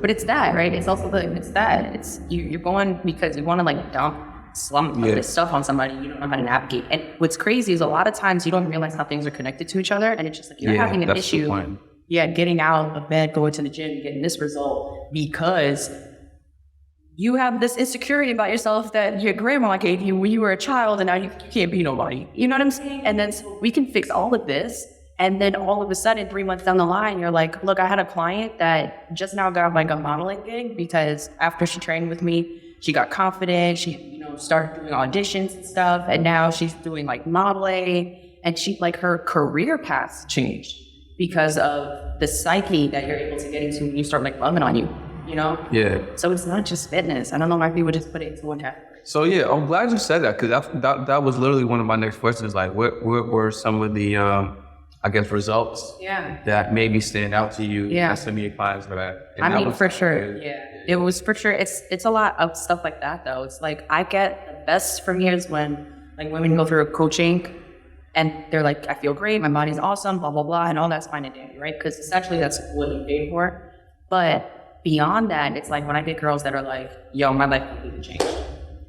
it's that, right? It's also it's you're going because you want to like dump this stuff on somebody you don't know how to navigate. And what's crazy is a lot of times you don't realize how things are connected to each other, and it's just like you're having an issue. Yeah, getting out of bed, going to the gym, getting this result because you have this insecurity about yourself that your grandma gave you when you were a child, and now you can't be nobody. You know what I'm saying? And then so we can fix all of this. And then all of a sudden, 3 months down the line, you're like, look, I had a client that just now got like a modeling gig because after she trained with me, she got confident. She, started doing auditions and stuff. And now she's doing like modeling, and her career path changed because of the psyche that you're able to get into when you start like loving on you. Yeah. So it's not just fitness. I don't know why people just put it into one category. So yeah, I'm glad you said that because that was literally one of my next questions. Like, what were some of the I guess results that maybe stand out to you? Yeah. Some of your clients for that. For sure. Yeah. It was for sure. It's a lot of stuff like that though. It's like I get the best from here is when like women go through a coaching and they're like, I feel great, my body's awesome, blah blah blah, and all that's fine and dandy, right? Because essentially that's what you paid for. But beyond that, it's like when I get girls that are like, yo, my life completely changed.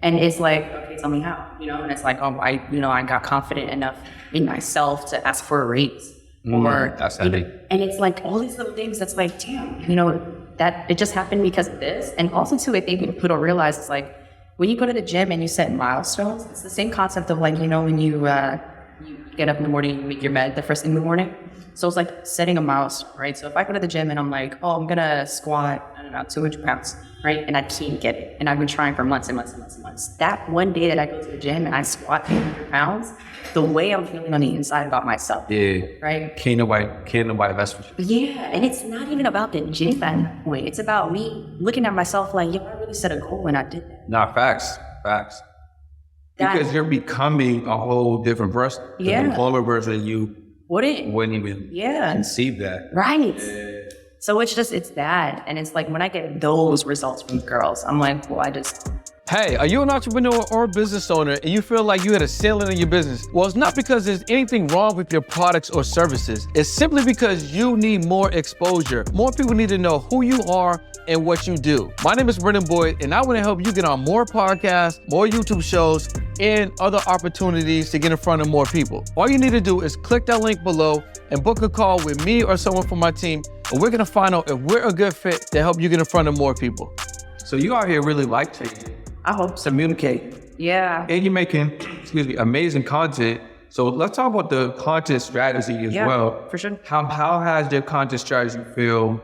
And it's like, okay, tell me how, and it's like, oh, I got confident enough in myself to ask for a raise. Or, that's heavy. And it's like all these little things that's like, damn, that it just happened because of this. And also too, I think people don't realize it's like, when you go to the gym and you set milestones, it's the same concept of like, when you get up in the morning and you make your bed the first thing in the morning. So it's like setting a milestone, right? So if I go to the gym and I'm like, oh, I'm going to squat, 200 pounds, right? And I can't get it. And I've been trying for months and months and months and months. That one day that I go to the gym and I squat 200 pounds, the way I'm feeling on the inside about myself. Yeah. Right? Can't nobody mess with you. Yeah. And it's not even about the gym at that point. It's about me looking at myself like, yo, I really set a goal and I did that. Nah, facts. Because you're becoming a whole different person. The former version of you wouldn't even conceive that. Right. So it's that. And it's like when I get those results from girls, I'm like, well, Hey, are you an entrepreneur or a business owner and you feel like you had a ceiling in your business? Well, it's not because there's anything wrong with your products or services. It's simply because you need more exposure. More people need to know who you are and what you do. My name is Brendan Boyd, and I want to help you get on more podcasts, more YouTube shows, and other opportunities to get in front of more people. All you need to do is click that link below and book a call with me or someone from my team, and we're going to find out if we're a good fit to help you get in front of more people. So you out here really like changing. I hope so. Communicate. Yeah. And you're making, amazing content. So let's talk about the content strategy as well. For sure. How has your content strategy feel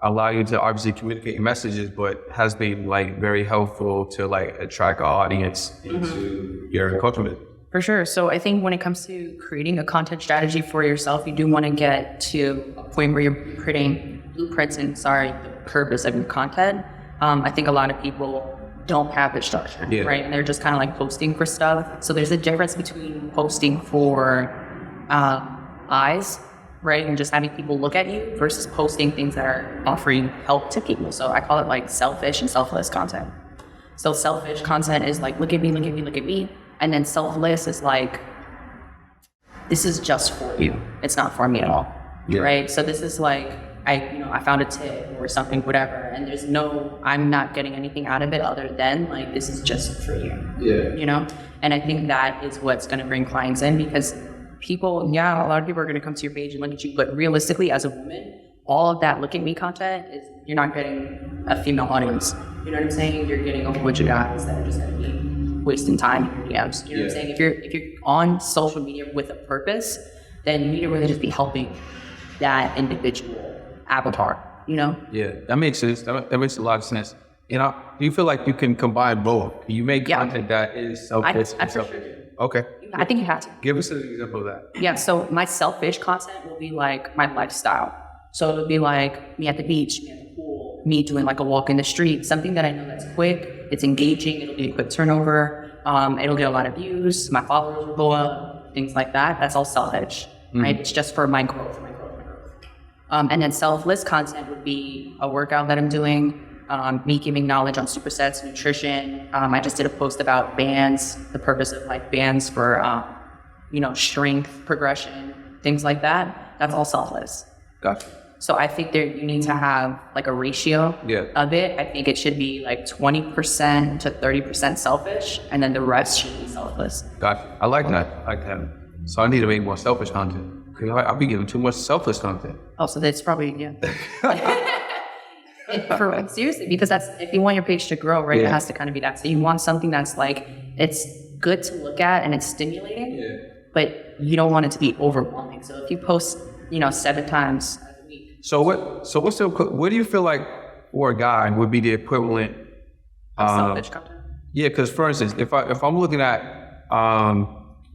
allow you to obviously communicate messages, but has been like very helpful to like attract an audience into your content? For sure. So I think when it comes to creating a content strategy for yourself, you do want to get to a point where you're creating blueprints and the purpose of your content. I think a lot of people don't have the structure, right? And they're just kind of like posting for stuff. So there's a difference between posting for eyes, right? And just having people look at you versus posting things that are offering help to people. So I call it like selfish and selfless content. So selfish content is like, look at me, look at me, look at me. And then selfless is like, this is just for you. It's not for me at all, right? So this is like, I found a tip or something, whatever, and I'm not getting anything out of it other than like, this is just for you, you know? And I think that is what's going to bring clients in, because people, a lot of people are going to come to your page and look at you, but realistically as a woman, all of that look at me content is, you're not getting a female audience. You know what I'm saying? You're getting a whole bunch of guys that are just going to be wasting time in your DMs. You know what I'm saying? If you're on social media with a purpose, then you need to really just be helping that individual avatar, you know? Yeah, that makes sense. That makes a lot of sense. You know, do you feel like you can combine both? You make content that is selfish and selfish. Okay. I think you have to. Give us an example of that. Yeah, so my selfish content will be like my lifestyle. So it'll be like me at the beach, me at the pool, me doing like a walk in the street, something that I know that's quick, it's engaging, it'll be a quick turnover, it'll get a lot of views, my followers will go up, things like that. That's all selfish, right? It's just for my growth. And then selfless content would be a workout that I'm doing, me giving knowledge on supersets, nutrition. I just did a post about bands, the purpose of like bands for, strength, progression, things like that. That's all selfless. Gotcha. So I think you need to have like a ratio of it. I think it should be like 20% to 30% selfish, and then the rest should be selfless. Gotcha. I like that. So I need to make more selfish content. I'll be giving too much selfless content. Oh, so that's probably, seriously, because that's, if you want your page to grow, right, it has to kind of be that. So you want something that's like, it's good to look at and it's stimulating, but you don't want it to be overwhelming. So if you post, 7 times a week. So what do you feel like for a guy would be the equivalent of selfish content? Yeah, because for instance, if I'm looking at,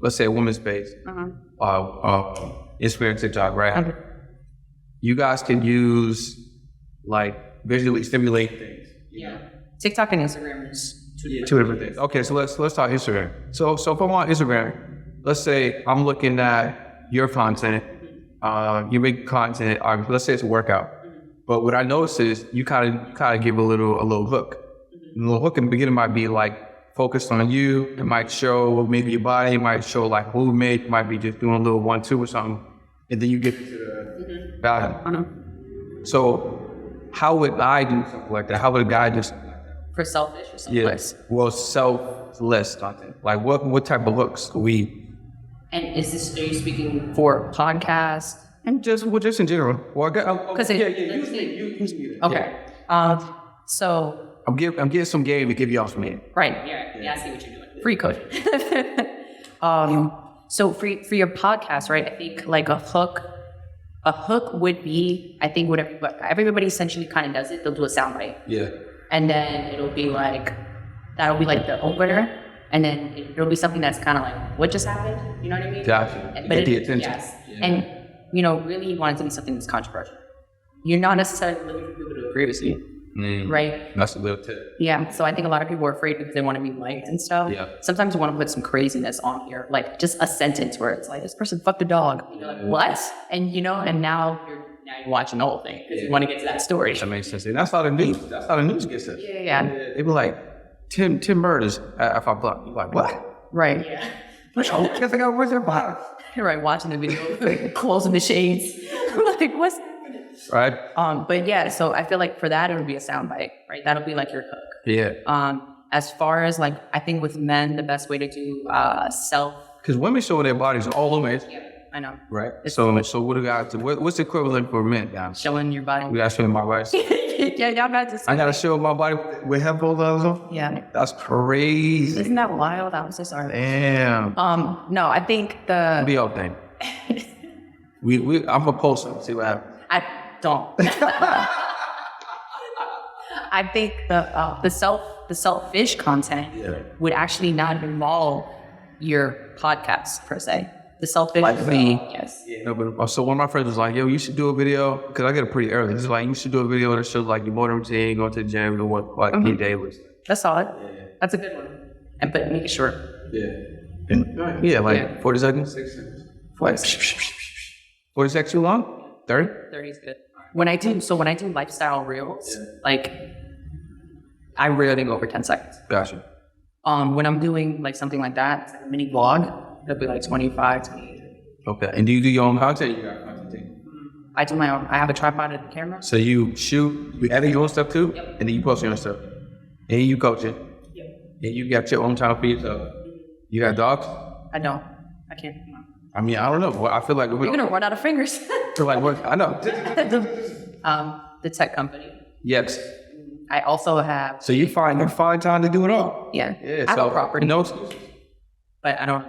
let's say a woman's page, Instagram, TikTok, right? You guys can use like visually stimulate things. Yeah. TikTok and Instagram is two different things. Okay, so let's talk Instagram. So if I'm on Instagram, let's say I'm looking at your content, you make content, let's say it's a workout. But what I notice is you kind of give a little hook. And the hook in the beginning might be like focused on you. It might show maybe your body, it might show like movement, it might be just doing a little 1-2 or something. And then you get to the value. So how would I do something like that? How would a guy do something like that? For selfish or selfless? Yeah. Well, selfless content. Like what type of looks do we? And are you speaking for podcast? And just in general. Well, because use me. Okay. So I'm getting some game to give y'all some game. Right. Yeah. I see what you're doing. Free coaching. So for your podcast, right? I think like a hook would be, I think whatever everybody essentially kind of does it. They'll do a soundbite. Yeah. And then that'll be like the opener. And then it'll be something that's kind of like, what just happened? You know what I mean? Gotcha. But the attention. Yes. Yeah. And, really you want it to be something that's controversial. You're not necessarily looking for people to agree with you. Right? That's a little tip. Yeah. So I think a lot of people are afraid because they want to be liked and stuff. Yeah. Sometimes you want to put some craziness on here, like just a sentence where it's like, this person fucked a dog. And you're like, what? And and now now you're watching the whole thing because you want to get to that story. That makes sense. And that's how the news gets it. Yeah. They be like, Tim murders at 5 o'clock. You're like, what? Right. Yeah. Can't think of where's their body. You're right, watching the video, closing the shades. Like, what's right? But yeah, so I feel like for that it would be a soundbite, right? That'll be like your hook. Yeah. As far as like, I think with men, the best way to do self. Because women show their bodies all over. Yeah, I know. Right. So what do guys? What's the equivalent for men now? Showing your body. We gotta show my body. Yeah, y'all got to. I gotta show my body with headphones on. Yeah. That's crazy. Isn't that wild? I'm so sorry. Damn. No, I think the. Be all thing. I'm gonna post them. See what happens. I don't. I think the selfish content would actually not involve your podcast per se. The selfish thing, yes. Yeah, no, but so one of my friends was like, "Yo, you should do a video," because I get it pretty early. He's like, "You should do a video that shows like your morning routine, going to the gym, and what like your day was." That's solid. Yeah. That's a good one. And but make it short. Yeah. Like 40 seconds. 6 seconds. 40 seconds too long? 30? 30 is good. When I do lifestyle reels, like I rarely go over 10 seconds. Gotcha. When I'm doing like something like that, it's like a mini vlog, it'll be like 25, 28. Okay. And do you do your own content? You got content team? I do my own. I have a tripod and a camera. So you shoot, you edit your own stuff too? Yep. And then you post your own stuff. And you coach it. Yep. And you got your own time for yourself. You got dogs? I don't. I can't. I mean, I don't know. Well, I feel like you're gonna run out of fingers. Feel like what? I know. The tech company. Yes. I also have. So you find time to do it all. Yeah. Yeah. I have a property. No excuses. But I don't.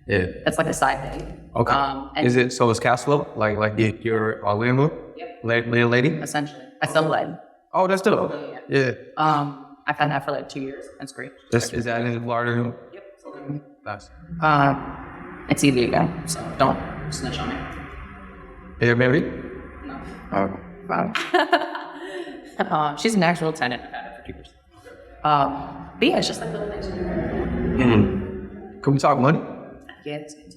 Yeah. That's like a side thing. Okay. Is it so? It's cash flow? Like you're a landlord? Yep. Landlady? Essentially, I sublet. Oh, that's dope. Yeah. I've had that for like 2 years. That's great. Is that in Florida? Yep. Nice. It's easy again, so don't snitch on me. Airbnb? No. Oh. She's an actual tenant. I've had it for 2 years. But yeah, it's just like little things. Can we talk money? Yeah, it's good.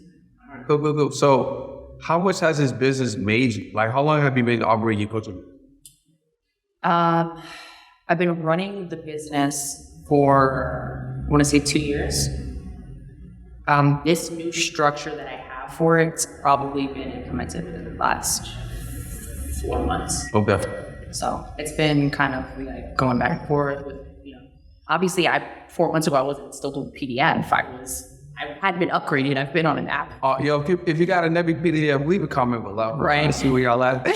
Cool. So, how much has this business made you? Like, how long have you been operating your coaching? I've been running the business for, I want to say 2 years. This new structure that I have for it's probably been implemented in the last 4 months. Okay. So it's been kind of like going back and forth with, obviously 4 months ago I wasn't still doing PDF. I hadn't been upgraded. I've been on an app. If you got a Nebiha PDF, leave a comment below. Right. See where y'all at.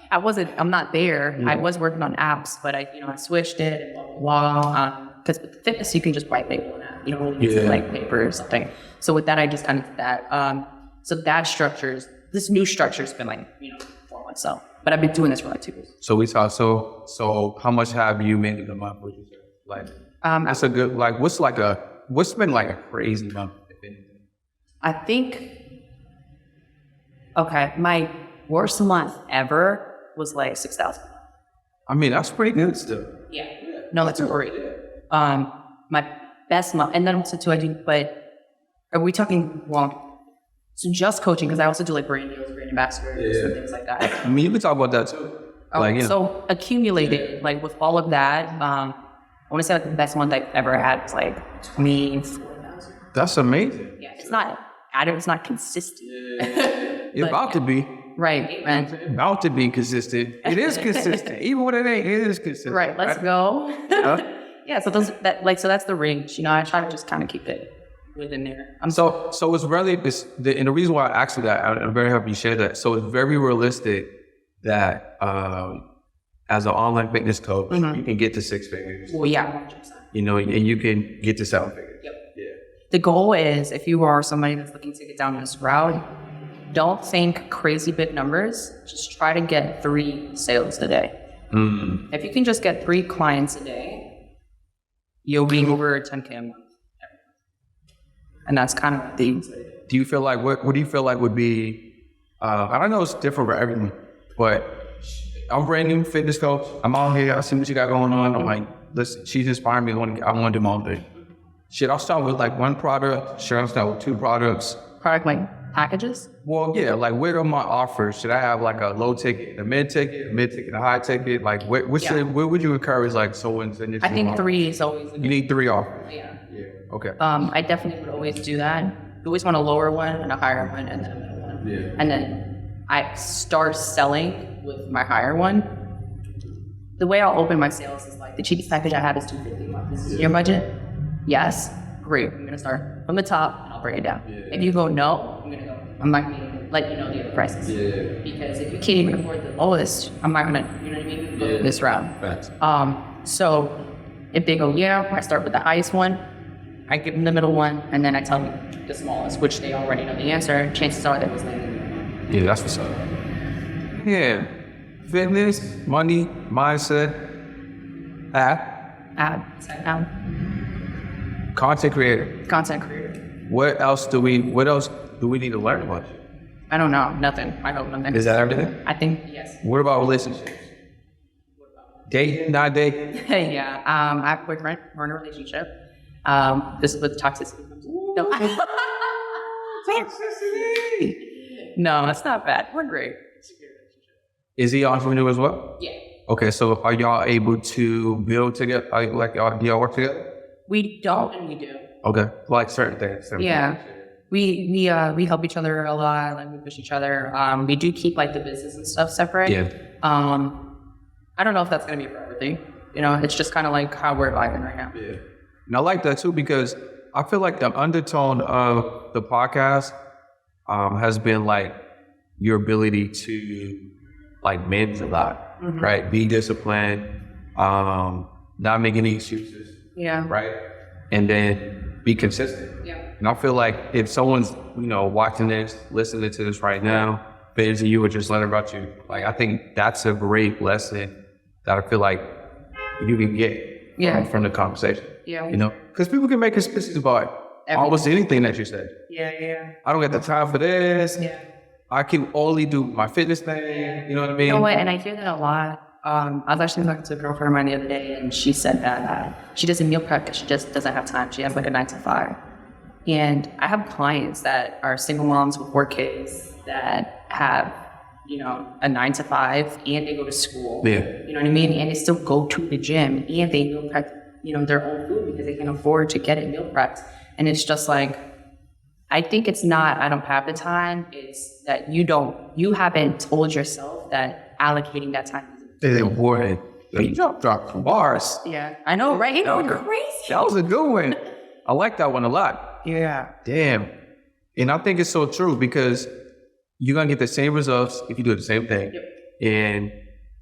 I'm not there. I was working on apps, but I switched it and blah, blah, blah. Because with fitness, you can just white paper on app. You don't really need like paper or something. So with that, I just kind of did that. So this new structure's been like, 4 months. So, but I've been doing this for like 2 years. So we talk, so how much have you made in a month, would you say? Like, that's a good, like, what's been like a crazy month, if anything? I think, my worst month ever was like 6,000. I mean, that's pretty good still. Yeah. No, that's great. My best month, and then also too, but are we talking, so just coaching, because I also do like brand deals, brand ambassadors, and things like that. I mean, you can talk about that too. So accumulated, like with all of that, I want to say like the best month I've ever had was like 24,000. That's amazing. Yeah, it's not consistent. It's about to be. Right, man. It's about to be consistent. It is consistent. Even when it ain't, it is consistent. Right, let's go. Yeah, so that's the range. I try to just kind of keep it within there. So it's really, and the reason why I asked you that, I'm very happy you shared that. So it's very realistic that as an online fitness coach, you can get to 6 figures. Well, yeah, 100%. And you can get to 7 figures. Yep. Yeah. The goal is, if you are somebody that's looking to get down this route, don't think crazy big numbers. Just try to get 3 sales a day. Mm-hmm. If you can just get 3 clients a day, you'll be over 10K a month. And that's kind of the... Do you feel like, what do you feel like would be, I don't know it's different for everyone, but I'm a brand new fitness coach. I'm out here, I see what you got going on. I'm like, listen, she's inspiring me. I want to do my own thing. Shit, I'll start with like 1 product. Sure, I'll start with 2 products. Product like Packages? Well, yeah, like where are my offers? Should I have like a low ticket, a mid ticket, a high ticket? Like where would you encourage like someone's in this? I think 3 is always. You need 3 offers. Yeah. Okay. I definitely would always do that. You always want a lower one and a higher one and then a middle one. Yeah. And then I start selling with my higher one. The way I'll open my sales is like the cheapest package I have is $250 a month. This is your budget? Yes. Great. I'm gonna start from the top and I'll bring it down. Yeah. If you go no, I'm not gonna let you know the other prices. Yeah. Because if you can't even afford the lowest, I'm not gonna, you know what I mean? Go this route. Facts. So if they go, yeah, I start with the highest one, I give them the middle one, and then I tell them the smallest, which they already know the answer. Chances are that was like, Yeah, that's what's up. Yeah. Fitness, money, mindset, content creator. content creator. What else do we need to learn about you? I don't know, nothing. I hope nothing. Is that everything? I think yes. What about relationships? Dating, not dating? Yeah. I have a boyfriend. We're in a relationship. This is with toxicity. No. Toxicity. No, it's not bad. We're great. Is he entrepreneur as well? Yeah. Okay, so are y'all able to build together? Do y'all work together? We don't and we do. Okay, like certain things. Yeah. We help each other a lot, like we push each other. We do keep like the business and stuff separate. Yeah. I don't know if that's gonna be for everything. You know, it's just kind of like how we're vibing right now. Yeah. And I like that too because I feel like the undertone of the podcast has been like your ability to like manage a lot, right? Be disciplined, not make any excuses, Yeah. right? And then be consistent. Yeah. And I feel like if someone's, watching this, listening to this right now, fans of you or just learning about you, like I think that's a great lesson that I feel like you can get from the conversation. Yeah. Because people can make excuses about almost anything that you said. Yeah. I don't got the time for this. Yeah. I can only do my fitness thing. You know what I mean? You know what? And I hear that a lot. I was actually talking to a girlfriend of mine the other day, and she said that she doesn't meal prep because she just doesn't have time. She has like a 9 to 5. And I have clients that are single moms with 4 kids that have, a 9 to 5 and they go to school. Yeah. You know what I mean? And they still go to the gym and they meal prep, their own food because they can afford to get it meal prepped. And it's just like, I think it's not, I don't have the time. It's that you haven't told yourself that allocating that time It's important. You dropped some bars. Yeah, I know, right? You know, you're crazy. That was a good one. I like that one a lot. Yeah. Damn. And I think it's so true because you're going to get the same results if you do the same thing. Yep. And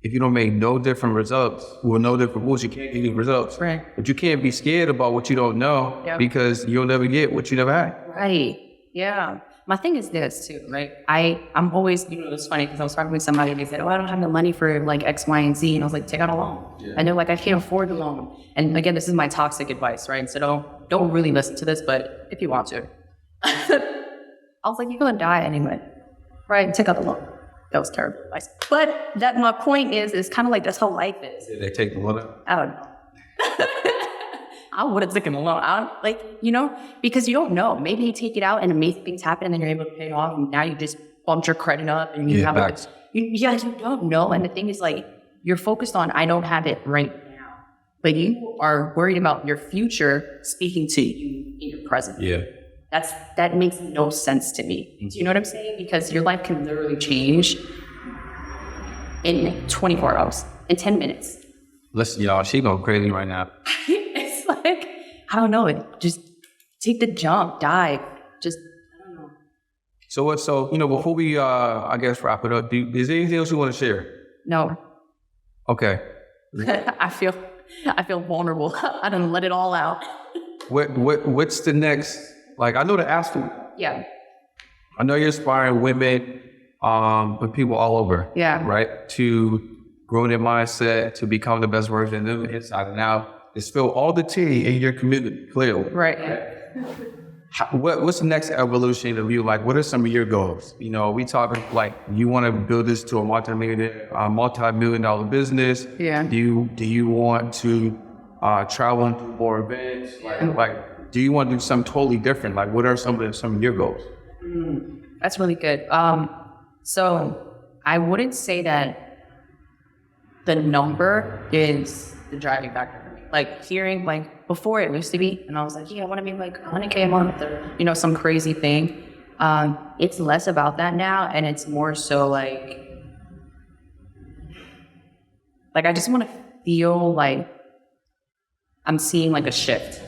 if you don't make no different results, no different rules, you can't get any results. Right. But you can't be scared about what you don't know because you'll never get what you never had. Right. Yeah. My thing is this too, right? I'm always, it's funny because I was talking with somebody and they said, I don't have the money for like X, Y, and Z. And I was like, take out a loan. Yeah. And they're like, I can't afford the loan. And again, this is my toxic advice, right? So don't really listen to this, but if you want to. I was like, you're going to die anyway, right? Take out the loan. That was terrible advice. But my point is kind of like that's how life is. Did they take the loan out? I don't know. I would have taken a loan. Because you don't know. Maybe you take it out and amazing things happen and then you're able to pay it off and now you just bumped your credit up and you you don't know. And the thing is like, you're focused on, I don't have it right now. But you are worried about your future speaking to you in your present. Yeah. That makes no sense to me. Do you know what I'm saying? Because your life can literally change in 24 hours, in 10 minutes. Listen, y'all, she going crazy right now. It's like, I don't know. Just take the jump, dive. Just, I don't know. So before we, I guess, wrap it up, is there anything else you want to share? No. Okay. I feel vulnerable. I done let it all out. What's the next? Like, I know the athlete. Yeah. I know you're inspiring women, but people all over. Yeah. Right? To grow their mindset, to become the best version of them inside and out. To spill all the tea in your community, clearly. Right. What's the next evolution of you? Like, what are some of your goals? We talking like you want to build this to a multi-million-dollar business. Yeah. Do you want to travel and do more events? Like, do you want to do something totally different? Like, what are some of your goals? That's really good. So I wouldn't say that the number is the driving factor for me. Like hearing, like before it used to be, and I was like, yeah, I want to be like 100K a month or, you know, some crazy thing. It's less about that now, and it's more so like I just want to feel like I'm seeing like a shift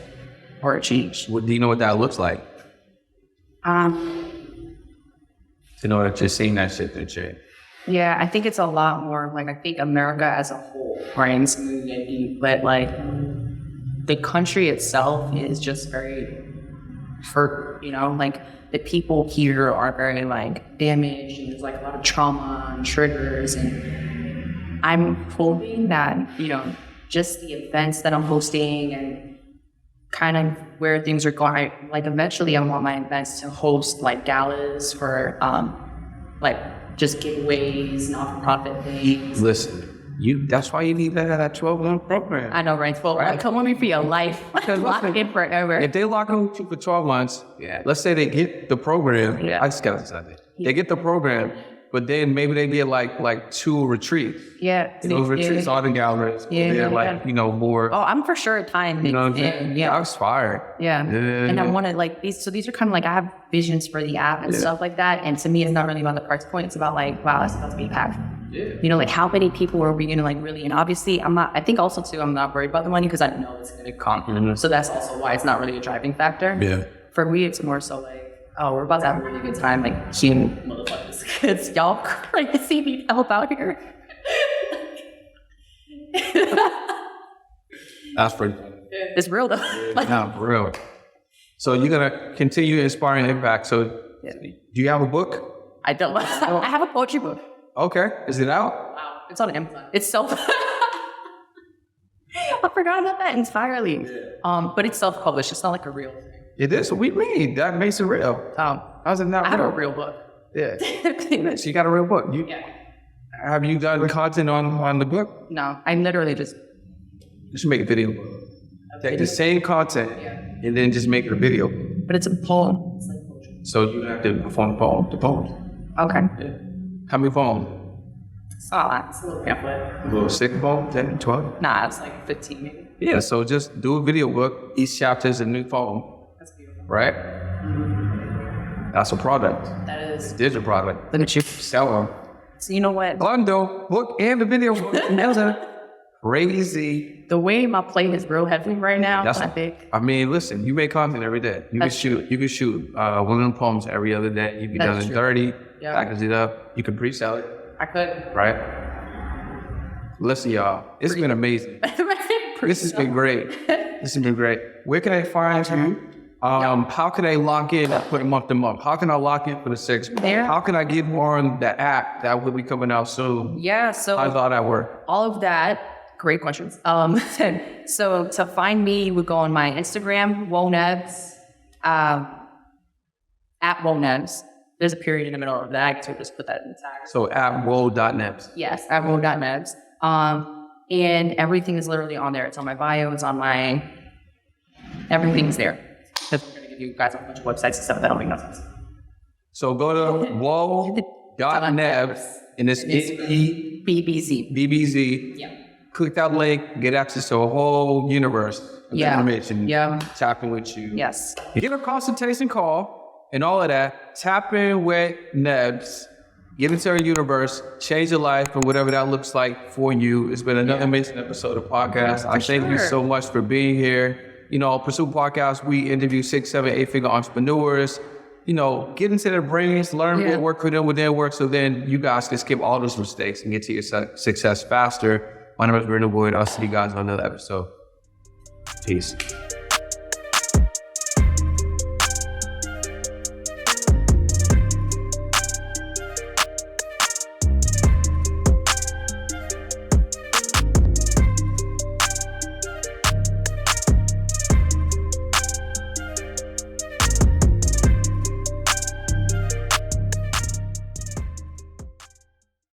or a change. Do you know what that looks like? To know that you're seeing that shift and change. Yeah, I think it's a lot more like I think America as a whole, right? But like the country itself is just very hurt, you know, like the people here are very like damaged and there's like a lot of trauma and triggers, and I'm hoping that, you know, just the events that I'm hosting and kind of where things are going, like eventually I want my events to host like galas for like just giveaways, not-for-profit things. Listen, that's why you need that 12-month program. I know, right? Well, right? Come with me for your life. Lock it in forever. If they lock in with you for 12 months, let's say they get the program. I just got to say that. They get the program, but then maybe they get like 2 retreats. Yeah. Those retreats are the galleries. They're like, you know, more. Oh, I'm for sure time. You know what I'm saying? Yeah. I was fired. Yeah. And I want to like these. So these are kind of like I have visions for the app and stuff like that. And to me, it's not really about the price point. It's about like, wow, it's about to be impactful. Yeah. You know, like how many people are we going to like really? And obviously, I think also too, I'm not worried about the money because I know it's going to come. Mm-hmm. So that's also why it's not really a driving factor. Yeah. For me, it's more so like, oh, we're about to have a really good time, like human motherfuckers. Kids, y'all crazy, need help out here. That's pretty funny. It's real though. Like, no, for real. So you're gonna continue inspiring impact. So do you have a book? I don't. I have a poetry book. Okay. Is it out? Wow. It's on Amazon. It's self. I forgot about that entirely. But it's self-published. It's not like a real thing. It is. We read. That makes it real. How's it not real? I have a real book. Yeah. So you got a real book. Have you done content on the book? No. I literally just make a video. Take the same content and then just make it a video. But it's a poem. It's like poetry. So you have to perform the poem. Okay. Yeah. How many poems? It's not a lot. It's a little pamphlet. A little 6 poems? 10, 12? Nah, it's like 15 maybe. Yeah, so just do a video book. Each chapter is a new poem. That's beautiful. Right? That's a product. That is. It is a product. Look at you. Sell them. So you know what? Bundle, book, and the video book. That was a crazy. The way my plate is real heavy right now, I think. I mean, listen, you make content every day. You can shoot one of them poems every other day. You can done in 30, package it up. You can pre-sell it. I could. Right? Listen, y'all, it's been amazing. This has been great. This has been great. Where can I find you? How can I lock in and put month to month? How can I lock in for the 6 months? How can I get more on the app that will be coming out soon? Yeah, so how does all that work? All of that, great questions. So to find me, you would go on my Instagram, woahnebbz, at woahnebbz. There's a period in the middle of that, so just put that in the tag. So at woah.nebbz. Yes, at woah.nebbz. And everything is literally on there. It's on my bio, it's on my, everything's there. Because we're going to give you guys a bunch of websites and stuff that don't make no sense. So go to woah.nebbz, and it's BBZ. BBZ. Yeah. Click that link, get access to a whole universe of information. Yeah. Tapping with you. Yes. Get a consultation call and all of that. Tap in with Nebbz. Get into our universe. Change your life and whatever that looks like for you. It's been another amazing episode of podcast. I thank you so much for being here. You know, Pursue Podcast, we interview 6, 7, 8-figure entrepreneurs. You know, get into their brains, learn what work for them, what didn't work, so then you guys can skip all those mistakes and get to your success faster. My name is Brandon Boyd. I'll see you guys on another episode. Peace.